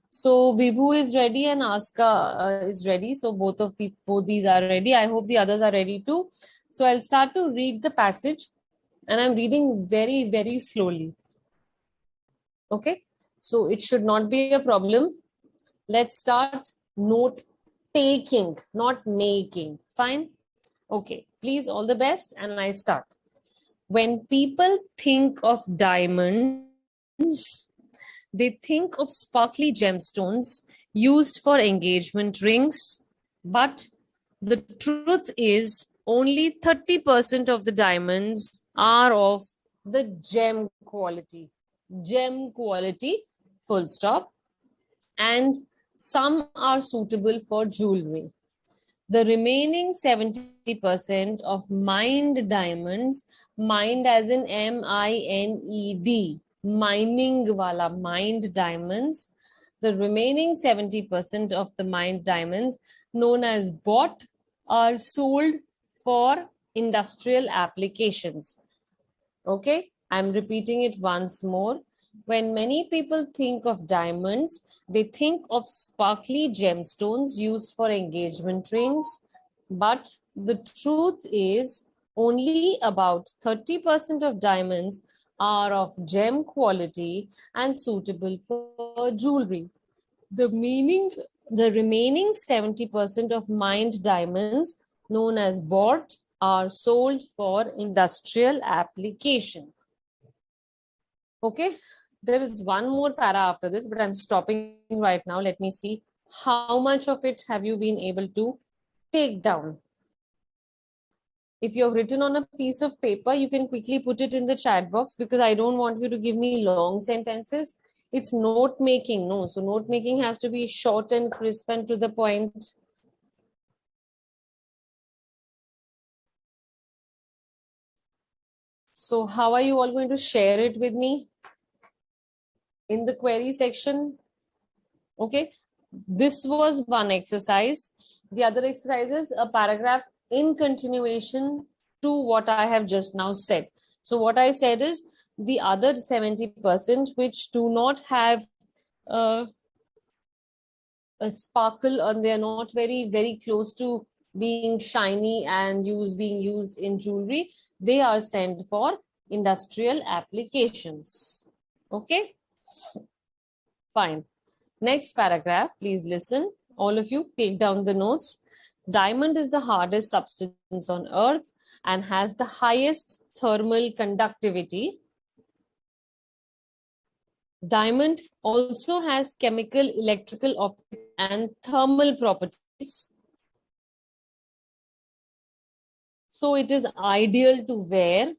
So Vibhu is ready and Aska is ready. So both these are ready. I hope the others are ready too. So I'll start to read the passage and I'm reading very, very slowly. Okay. So it should not be a problem. Let's start. Note taking, not making. Fine. Okay, please, all the best, and I start. When people think of diamonds, they think of sparkly gemstones used for engagement rings, but the truth is only 30% of the diamonds are of the gem quality. Gem quality, full stop. And some are suitable for jewelry. The remaining 70% of mined diamonds, mined as in MINED, mining wala, mined diamonds, the remaining 70% of the mined diamonds, known as bought, are sold for industrial applications. Okay, I'm repeating it once more. When many people think of diamonds, they think of sparkly gemstones used for engagement rings. But the truth is, only about 30% of diamonds are of gem quality and suitable for jewelry. The meaning, the remaining 70% of mined diamonds, known as bought, are sold for industrial application. Okay, there is one more para after this, but I'm stopping right now. Let me see how much of it have you been able to take down. If you have written on a piece of paper, you can quickly put it in the chat box, because I don't want you to give me long sentences. It's note making, no. So note making has to be short and crisp and to the point. So how are you all going to share it with me in the query section? Okay, this was one exercise. The other exercise is a paragraph in continuation to what I have just now said. So what I said is the other 70% which do not have uh, a sparkle, and they are not very close to being shiny and being used in jewelry, they are sent for industrial applications. Okay, fine. Next paragraph, please listen. All of you take down the notes. Diamond is the hardest substance on earth and has the highest thermal conductivity. Diamond also has chemical, electrical, optical, and thermal properties. So it is ideal to wear.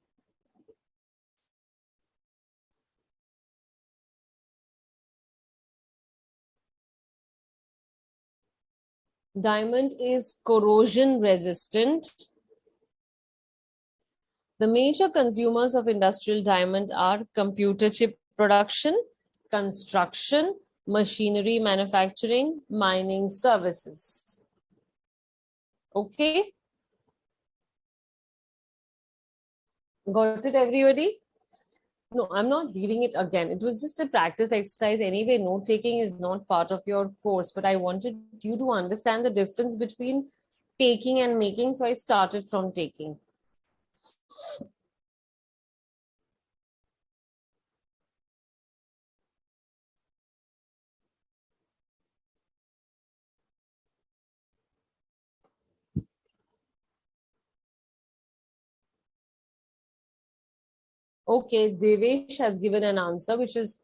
Diamond is corrosion resistant. The major consumers of industrial diamond are computer chip production, construction, machinery manufacturing, mining services. Okay? Got it, everybody? No, I'm not reading it again. It was just a practice exercise. Anyway, note taking is not part of your course, but I wanted you to understand the difference between taking and making. So I started from taking. Okay, Devesh has given an answer, which is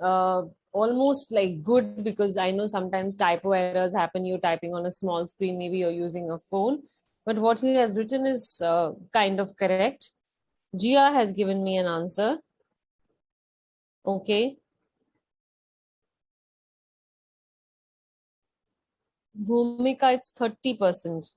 uh, almost like good, because I know sometimes typo errors happen. You're typing on a small screen, maybe you're using a phone. But what he has written is kind of correct. Gia has given me an answer. Okay. Bhumika, it's 30%.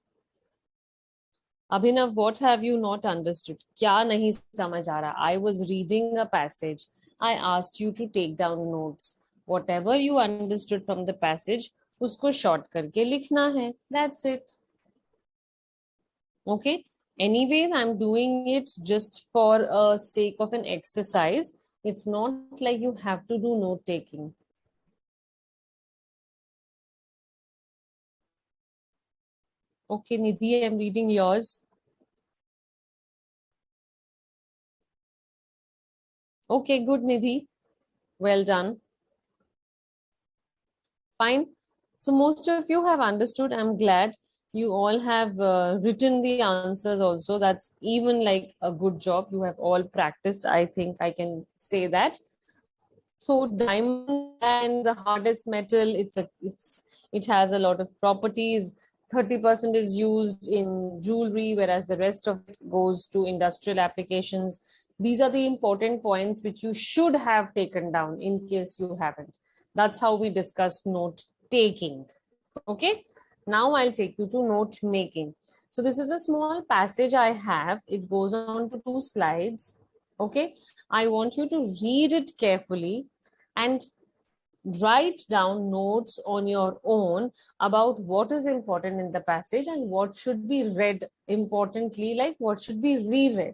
Abhinav, what have you not understood? Kya nahi samajh aa raha? I was reading a passage. I asked you to take down notes. Whatever you understood from the passage, usko short karke likhna hai. That's it. Okay. Anyways, I'm doing it just for a sake of an exercise. It's not like you have to do note taking. Okay, Nidhi, I'm reading yours. Okay, good, Nidhi. Well done. Fine. So most of you have understood. I'm glad you all have written the answers also. That's even like a good job. You have all practiced. I think I can say that. So diamond and the hardest metal, it has a lot of properties. 30% is used in jewelry, whereas the rest of it goes to industrial applications. These are the important points which you should have taken down in case you haven't. That's how we discuss note taking. Okay. Now I'll take you to note making. So this is a small passage I have. It goes on to 2 slides. Okay. I want you to read it carefully and write down notes on your own about what is important in the passage and what should be read importantly, like what should be reread.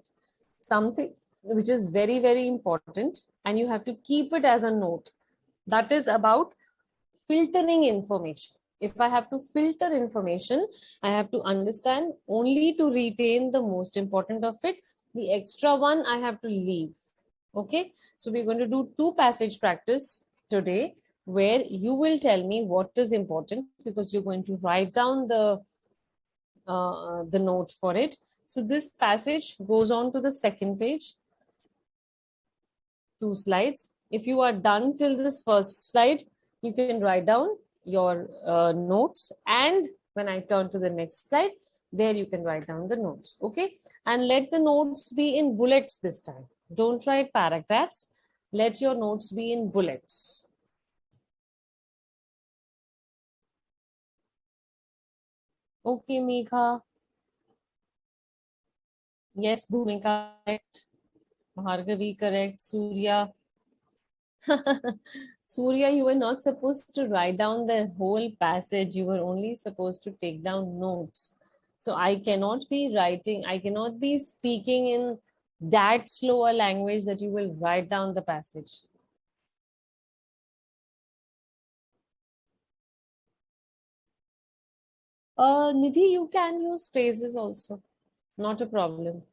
Something which is very, very important, and you have to keep it as a note. That is about filtering information. If I have to filter information, I have to understand only to retain the most important of it. The extra one I have to leave. Okay, so we're going to do 2 passage practice today where you will tell me what is important because you're going to write down the note for it. So this passage goes on to the second page, 2 slides. If you are done till this first slide, you can write down your notes. And when I turn to the next slide, there you can write down the notes. Okay. And let the notes be in bullets this time. Don't write paragraphs. Let your notes be in bullets. Okay, Megha. Yes, Bhumika, correct. Bhargavi, correct. Surya. Surya, you were not supposed to write down the whole passage. You were only supposed to take down notes. So I cannot be writing, I cannot be speaking in that slower language that you will write down the passage. Nidhi, you can use phrases also. Not a problem.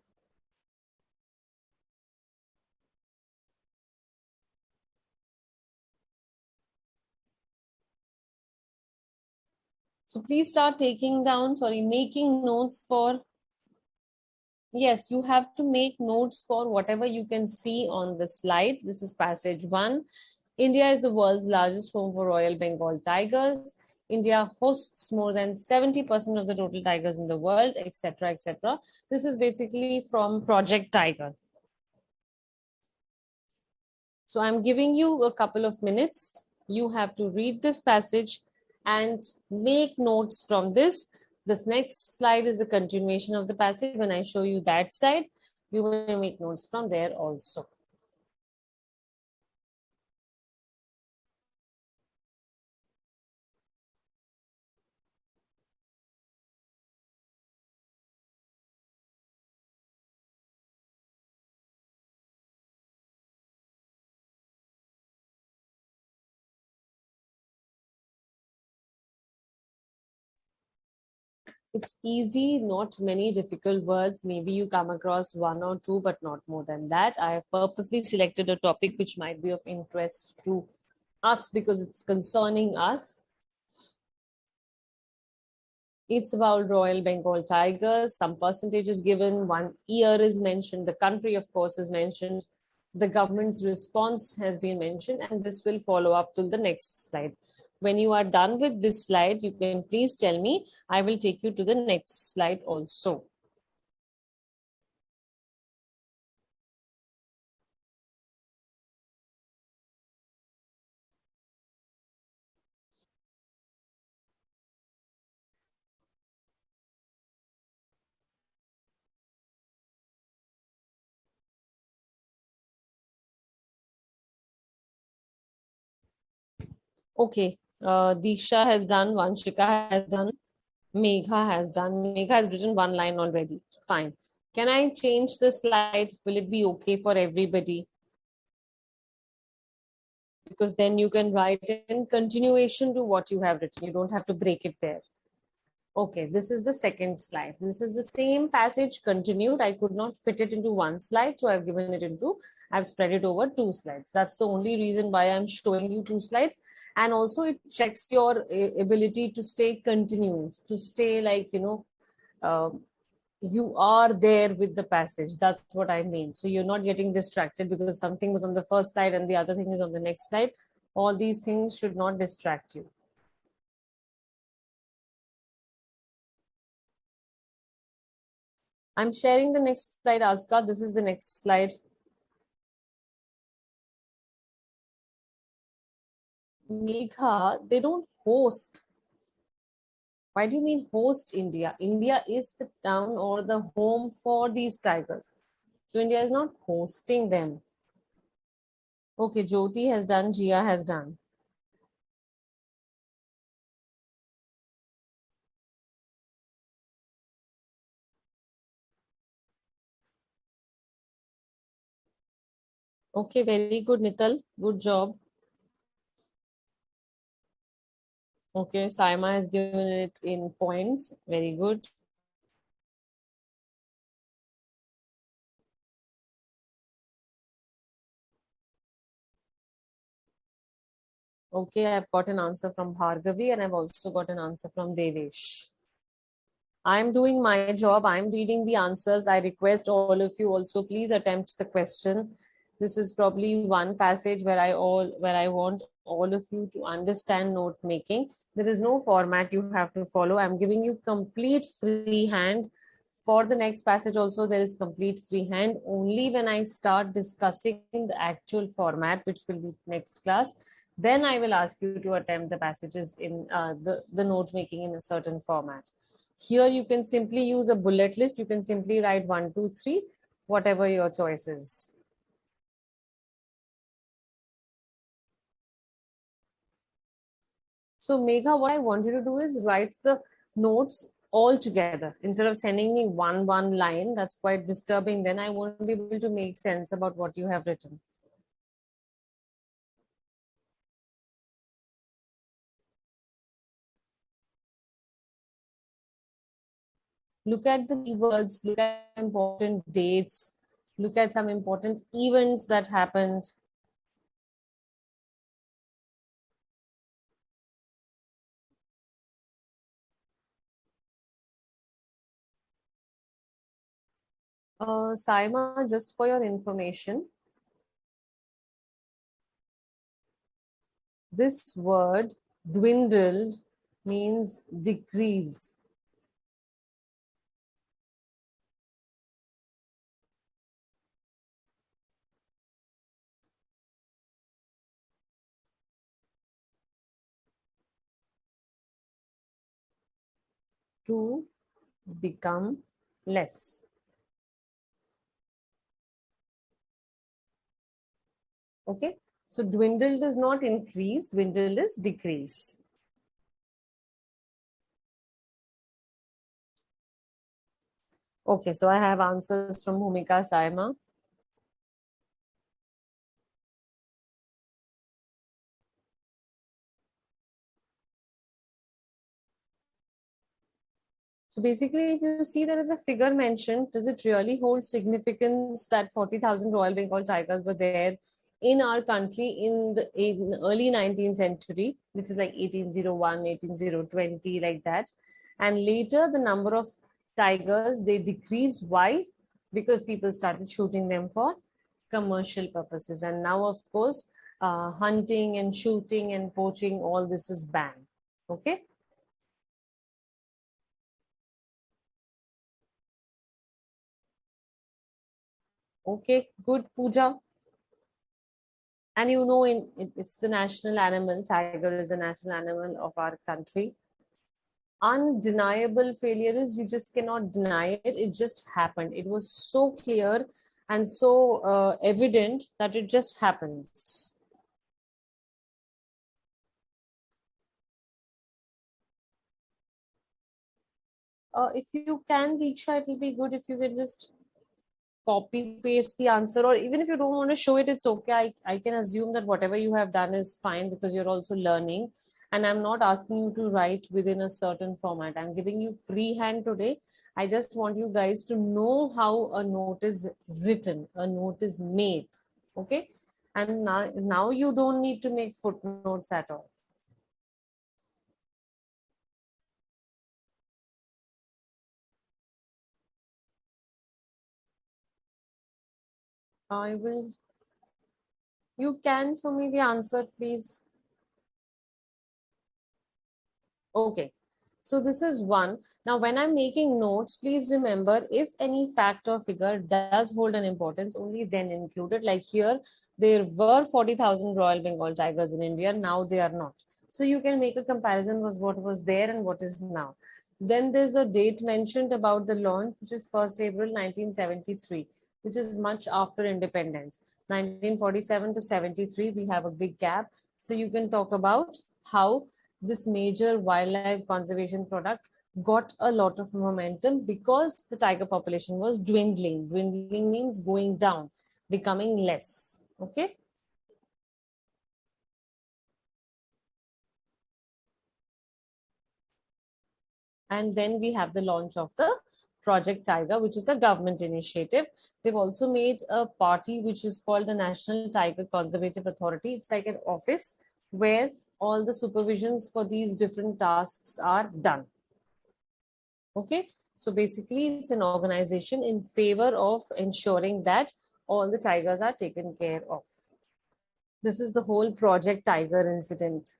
So please start taking down, sorry, making notes for. Yes, you have to make notes for whatever you can see on the slide. This is passage 1. India is the world's largest home for Royal Bengal tigers. India hosts more than 70% of the total tigers in the world, etc., etc. This is basically from Project Tiger. So I'm giving you a couple of minutes. You have to read this passage and make notes from this. This next slide is the continuation of the passage. When I show you that slide, you will make notes from there also. It's easy, not many difficult words. Maybe you come across one or two, but not more than that. I have purposely selected a topic which might be of interest to us because it's concerning us. It's about Royal Bengal tigers. Some percentage is given. One year is mentioned. The country, of course, is mentioned. The government's response has been mentioned, and this will follow up till the next slide. When you are done with this slide, you can please tell me. I will take you to the next slide also. Okay, Disha has done, Vanshika has done, Megha has done. Megha has written one line already. Fine. Can I change the slide? Will it be okay for everybody? Because then you can write in continuation to what you have written. You don't have to break it there. Okay, this is the second slide. This is the same passage continued. I could not fit it into one slide, so I've given it into, I've spread it over two slides. That's the only reason why I'm showing you two slides. And also it checks your ability to stay continuous, to stay like, uh, you are there with the passage. That's what I mean. So you're not getting distracted because something was on the first slide and the other thing is on the next slide. All these things should not distract you. I'm sharing the next slide, Aska. This is the next slide. Megha, they don't host. Why do you mean host India? India is the town or the home for these tigers. So India is not hosting them. Okay, Jyoti has done, Jia has done. Okay, very good, Nital. Good job. Okay, Saima has given it in points. Very good. Okay, I've got an answer from Bhargavi and I've also got an answer from Devesh. I'm doing my job. I'm reading the answers. I request all of you also please attempt the question. This is probably one passage where I want all of you to understand note making. There is no format you have to follow. I'm giving you complete free hand. For the next passage also there is complete free hand. Only when I start discussing the actual format, which will be next class, then I will ask you to attempt the passages in the note making in a certain format. Here you can simply use a bullet list. You can simply write 1, 2, 3, whatever your choice is. So Megha, what I want you to do is write the notes all together instead of sending me one line. That's quite disturbing. Then I won't be able to make sense about what you have written. Look at the keywords, look at important dates, look at some important events that happened. Saima, just for your information, this word dwindled means decrease. To become less. Okay. So dwindled is not increase, dwindled is decrease. Okay. So I have answers from Bhumika Saima. So basically, if you see there is a figure mentioned, does it really hold significance that 40,000 Royal Bengal tigers were there in our country in early 19th century, which is like 1801, 18020, like that. And later the number of tigers, they decreased. Why? Because people started shooting them for commercial purposes. And now, of course, hunting and shooting and poaching, all this is banned. Okay. Okay, good, Pooja. And it's the national animal. Tiger is the national animal of our country. Undeniable failure is you just cannot deny it. It just happened. It was so clear and so evident that it just happens. If you can, Diksha, it will be good if you can just copy paste the answer, or even if you don't want to show it, it's okay. I can assume that whatever you have done is fine because you're also learning. And I'm not asking you to write within a certain format. I'm giving you free hand today. I just want you guys to know how a note is written, a note is made. Okay. And now you don't need to make footnotes at all. I will, you can show me the answer, please. Okay. So this is one. Now, when I'm making notes, please remember if any fact or figure does hold an importance, only then include it. Like here, there were 40,000 Royal Bengal tigers in India. Now they are not. So you can make a comparison was what was there and what is now. Then there's a date mentioned about the launch, which is 1st April 1973, which is much after independence. 1947 to 73, we have a big gap. So you can talk about how this major wildlife conservation product got a lot of momentum because the tiger population was dwindling. Dwindling means going down, becoming less. Okay. And then we have the launch of the Project Tiger, which is a government initiative. They've also made a party which is called the National Tiger Conservative Authority. It's like an office where all the supervisions for these different tasks are done. Okay, so basically it's an organization in favor of ensuring that all the tigers are taken care of. This is the whole Project Tiger incident.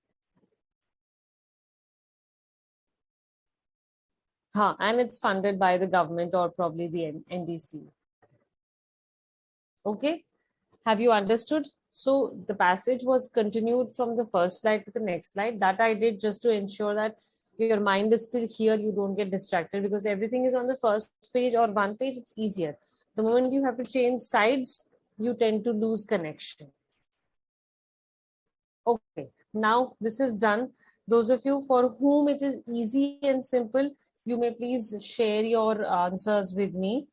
And it's funded by the government or probably the NDC. Okay, have you understood? So the passage was continued from the first slide to the next slide. That I did just to ensure that your mind is still here, you don't get distracted, because everything is on the first page or one page, it's easier. The moment you have to change sides, you tend to lose connection. Okay, now this is done. Those of you for whom it is easy and simple, you may please share your answers with me.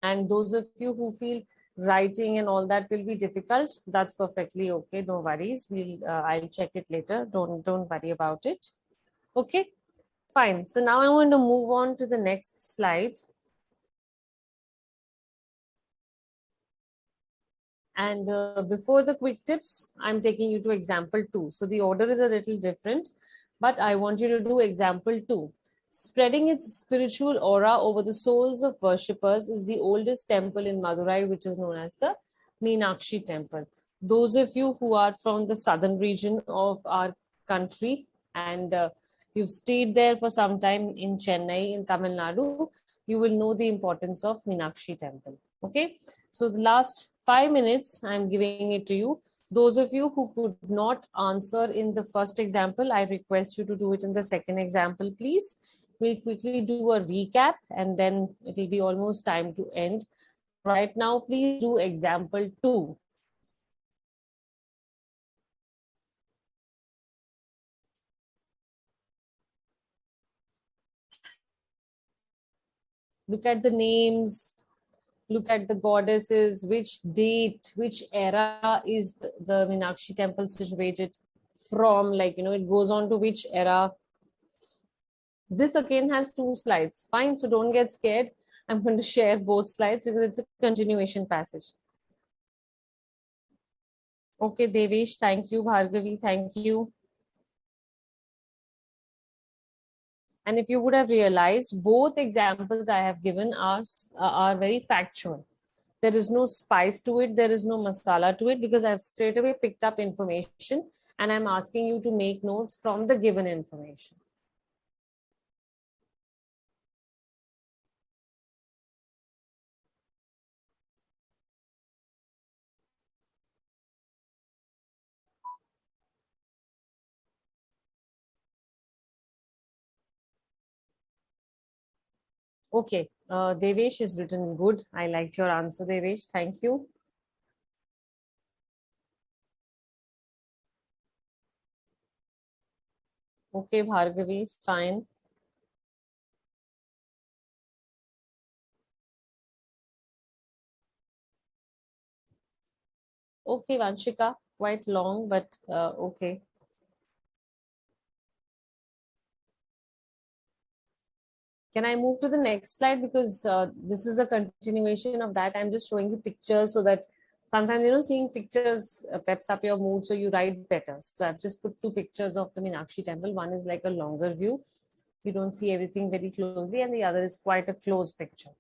And those of you who feel writing and all that will be difficult, that's perfectly okay. No worries. I'll check it later. Don't worry about it. Okay, fine. So now I'm going to move on to the next slide. And before the quick tips, I'm taking you to example 2. So the order is a little different, but I want you to do example 2. Spreading its spiritual aura over the souls of worshippers is the oldest temple in Madurai, which is known as the Meenakshi temple. Those of you who are from the southern region of our country and you've stayed there for some time in Chennai, in Tamil Nadu, you will know the importance of Meenakshi temple. Okay, so the last 5 minutes, I'm giving it to you. Those of you who could not answer in the first example, I request you to do it in the second example, please. We'll quickly do a recap and then it will be almost time to end. Right now, please do example 2. Look at the names, look at the goddesses, which date, which era is the Meenakshi temple situated from, like, it goes on to which era. This again has 2 slides. Fine, so don't get scared. I'm going to share both slides because it's a continuation passage. Okay, Devesh, thank you. Bhargavi, thank you. And if you would have realized, both examples I have given are very factual. There is no spice to it. There is no masala to it because I've straight away picked up information and I'm asking you to make notes from the given information. Okay, Devesh is written good. I liked your answer, Devesh. Thank you. Okay, Bhargavi, fine. Okay, Vanshika, quite long, but okay. Can I move to the next slide? Because this is a continuation of that. I'm just showing you pictures so that sometimes, seeing pictures peps up your mood, so you write better. So I've just put two pictures of the Meenakshi temple. One is like a longer view. You don't see everything very closely, and the other is quite a close picture.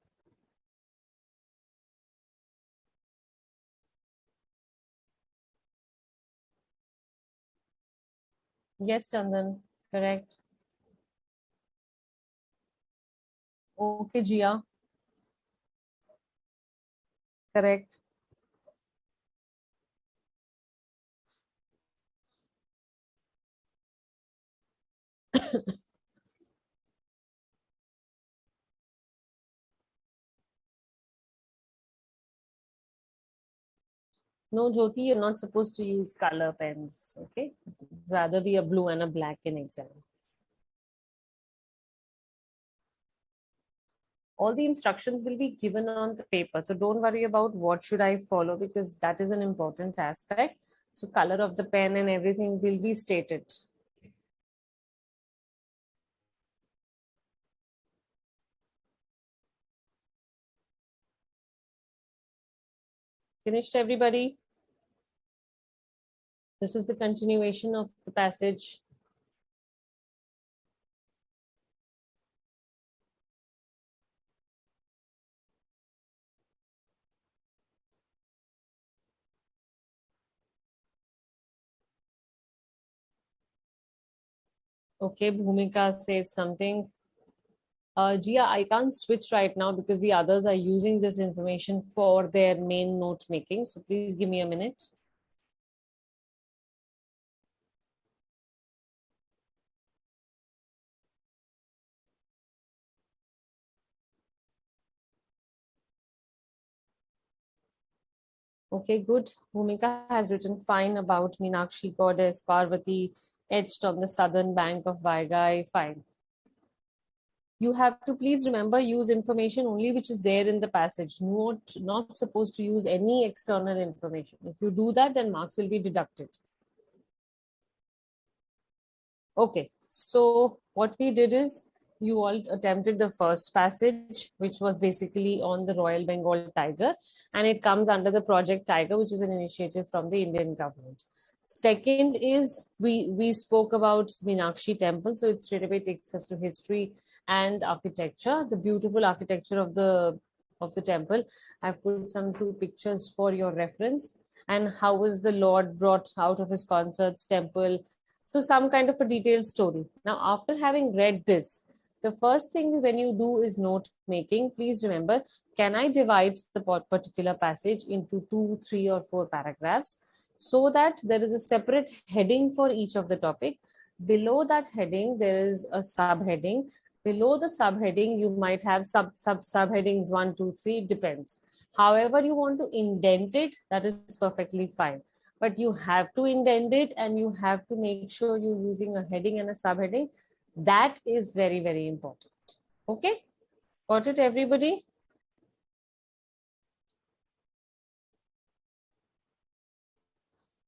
Yes, Chandan, correct. Okay, Jia, correct. No, Jyoti, you're not supposed to use color pens, okay? Rather be a blue and a black in exam. All the instructions will be given on the paper. So don't worry about what should I follow, because that is an important aspect. So color of the pen and everything will be stated. Finished, everybody? This is the continuation of the passage. Okay, Bhumika says something. Gia, I can't switch right now because the others are using this information for their main note making. So please give me a minute. Okay, good. Bhumika has written fine about Meenakshi goddess Parvati etched on the southern bank of Vaigai. Fine. You have to please remember use information only which is there in the passage. Not supposed to use any external information. If you do that, then marks will be deducted. Okay, so what we did is you all attempted the first passage, which was basically on the Royal Bengal tiger, and it comes under the Project Tiger, which is an initiative from the Indian government. Second is we spoke about Meenakshi temple, so it straight away takes us to history and architecture, the beautiful architecture of the temple. I've put some two pictures for your reference. And how was the Lord brought out of his concerts temple, so some kind of a detailed story. Now, after having read this, the first thing when you do is note making. Please remember, can I divide the particular passage into two, three, or four paragraphs so that there is a separate heading for each of the topic. Below that heading, there is a subheading. Below the subheading, you might have subheadings one, two, three, it depends. However, you want to indent it, that is perfectly fine, but you have to indent it and you have to make sure you're using a heading and a subheading. That is very, very important. Okay, got it, everybody?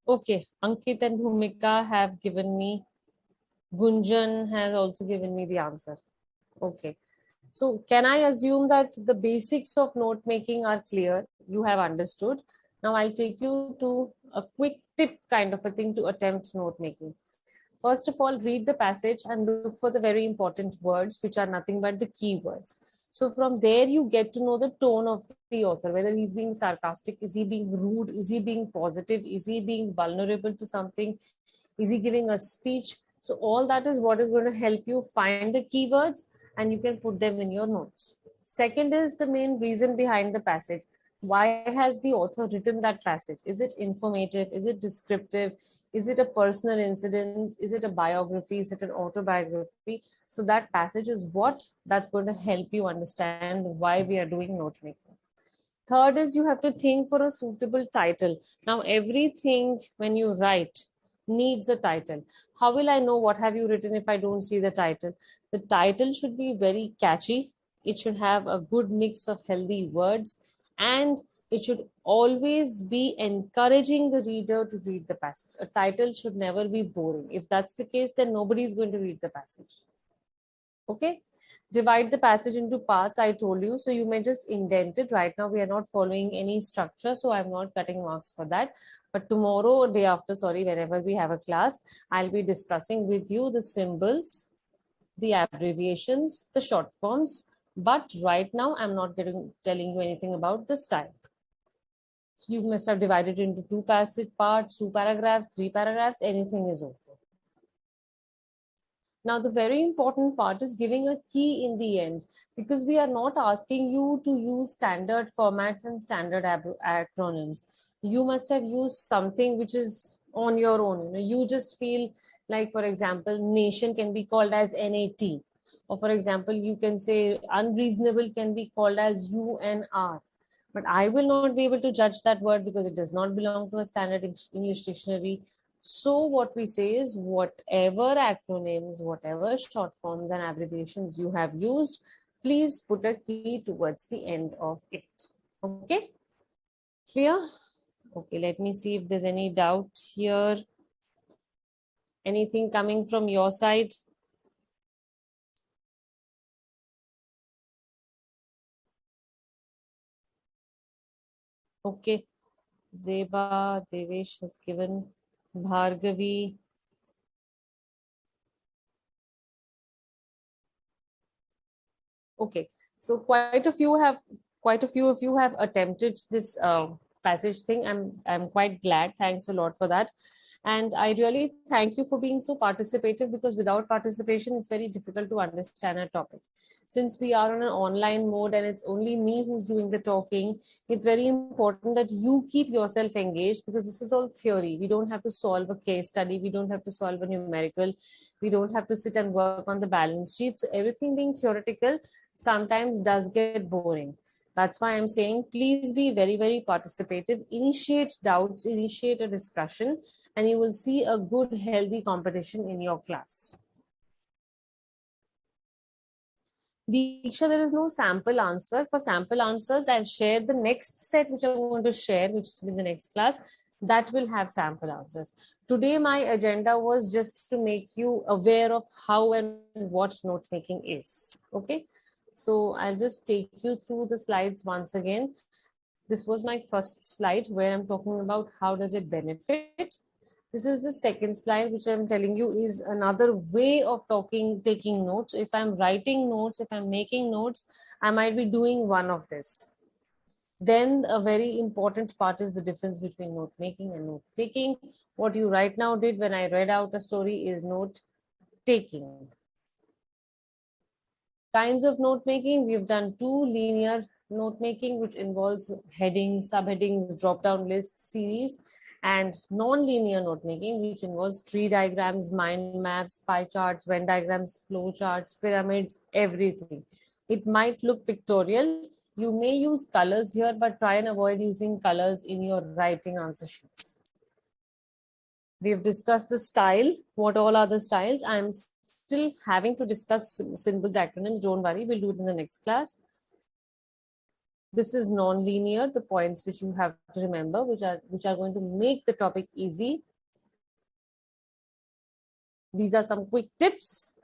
Okay, Ankit and Bhumika have given me, Gunjan has also given me the answer. Okay, so can I assume that the basics of note making are clear? You have understood. Now I'll take you to a quick tip kind of a thing to attempt note making. First of all, read the passage and look for the very important words, which are nothing but the keywords. So from there, you get to know the tone of the author, whether he's being sarcastic, is he being rude, is he being positive, is he being vulnerable to something, is he giving a speech. So all that is what is going to help you find the keywords and you can put them in your notes. Second is the main reason behind the passage. Why has the author written that passage? Is it informative? Is it descriptive? Is it a personal incident? Is it a biography? Is it an autobiography? So that passage is what that's going to help you understand why we are doing note making. Third is you have to think for a suitable title. Now, everything when you write needs a title. How will I know what have you written if I don't see the title? The title should be very catchy. It should have a good mix of healthy words, and it should always be encouraging the reader to read the passage. A title should never be boring. If that's the case, then nobody is going to read the passage. Okay. Divide the passage into parts, I told you. So you may just indent it. Right now, we are not following any structure, so I'm not cutting marks for that. But tomorrow or day after, sorry, whenever we have a class, I'll be discussing with you the symbols, the abbreviations, the short forms. But right now, I'm not telling you anything about this type. So you must have divided into two passage parts, two paragraphs, three paragraphs, anything is okay. Now, the very important part is giving a key in the end, because we are not asking you to use standard formats and standard acronyms. You must have used something which is on your own. You just feel like, for example, nation can be called as NAT. Or, for example, you can say unreasonable can be called as UNR. But I will not be able to judge that word because it does not belong to a standard English dictionary. So what we say is whatever acronyms, whatever short forms and abbreviations you have used, please put a key towards the end of it. Okay, clear? Okay, let me see if there's any doubt here. Anything coming from your side? Okay, Zeba, Devesh has given, Bhargavi. Okay, so quite a few of you have attempted this passage thing. I'm quite glad. Thanks a lot for that. And I really thank you for being so participative, because without participation, it's very difficult to understand a topic. Since we are on an online mode and it's only me who's doing the talking, it's very important that you keep yourself engaged, because this is all theory. We don't have to solve a case study. We don't have to solve a numerical. We don't have to sit and work on the balance sheet. So everything being theoretical sometimes does get boring. That's why I'm saying please be very, very participative, initiate doubts, initiate a discussion, and you will see a good, healthy competition in your class. Diksha, there is no sample answer. For sample answers, I'll share the next set which I want to share, which is in the next class. That will have sample answers. Today, my agenda was just to make you aware of how and what note making is. Okay. So I'll just take you through the slides once again. This was my first slide where I'm talking about how does it benefit. This is the second slide, which I'm telling you is another way of taking notes. If I'm writing notes, if I'm making notes, I might be doing one of this. Then a very important part is the difference between note making and note taking. What you right now did when I read out a story is note taking. Kinds of note making, we've done two: linear note making, which involves headings, subheadings, drop down lists, series, and non-linear note making, which involves tree diagrams, mind maps, pie charts, Venn diagrams, flow charts, pyramids, everything. It might look pictorial. You may use colors here, but try and avoid using colors in your writing answer sheets. We've discussed the style. What all are the styles? I'm still having to discuss symbols, acronyms. Don't worry, we'll do it in the next class. This is non-linear, the points which you have to remember, which are going to make the topic easy. These are some quick tips.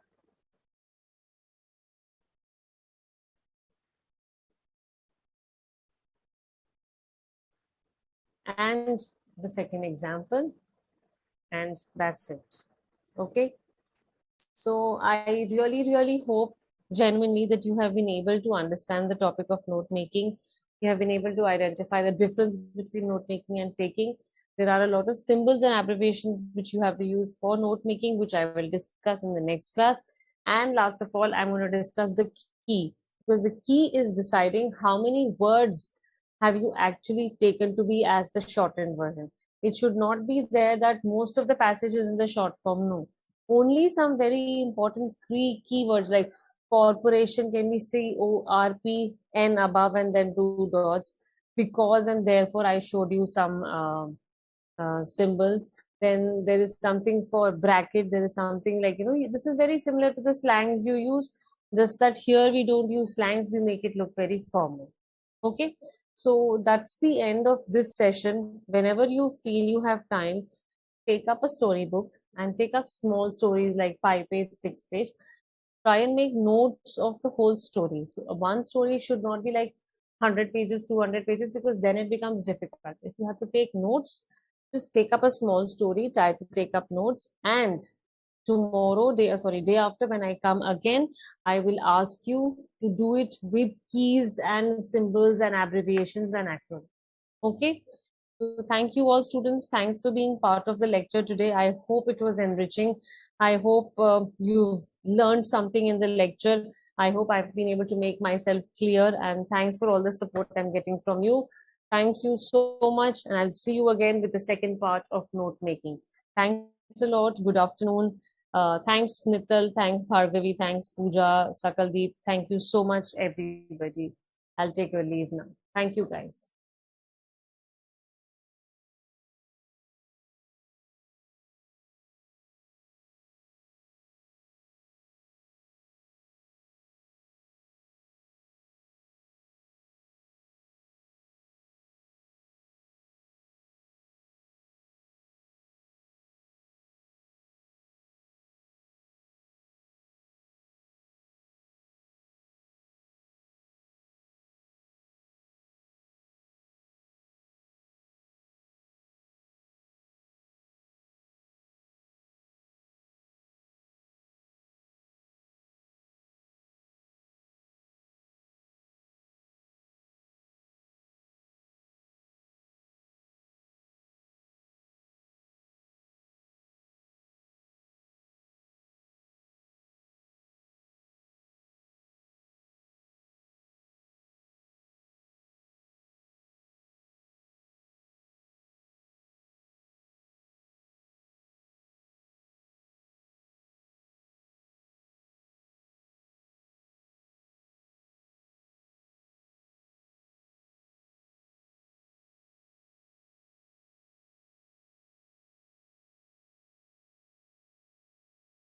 And the second example, and that's it. Okay. So I really, really hope genuinely that you have been able to understand the topic of note making. You have been able to identify the difference between note making and taking. There are a lot of symbols and abbreviations which you have to use for note making, which I will discuss in the next class. And last of all, I'm going to discuss the key, because the key is deciding how many words have you actually taken to be as the shortened version. It should not be there that most of the passage is in the short form. No, only some very important keywords like corporation can be CORPN above and then two dots, because and therefore I showed you some symbols. Then there is something for bracket. There is something like, this is very similar to the slangs you use, just that here we don't use slangs, we make it look very formal. Okay, so that's the end of this session. Whenever you feel you have time, take up a storybook and take up small stories like 5 page, 6 page. try and make notes of the whole story. So one story should not be like 100 pages, 200 pages, because then it becomes difficult. If you have to take notes, just take up a small story, try to take up notes, and tomorrow, day after, when I come again, I will ask you to do it with keys and symbols and abbreviations and acronyms. Okay. So thank you all students. Thanks for being part of the lecture today. I hope it was enriching. I hope you've learned something in the lecture. I hope I've been able to make myself clear, and thanks for all the support I'm getting from you. Thanks you so much, and I'll see you again with the second part of note making. Thanks a lot. Good afternoon. Thanks Nital, thanks Bhargavi, thanks Pooja, Sakaldeep. Thank you so much everybody. I'll take your leave now. Thank you guys.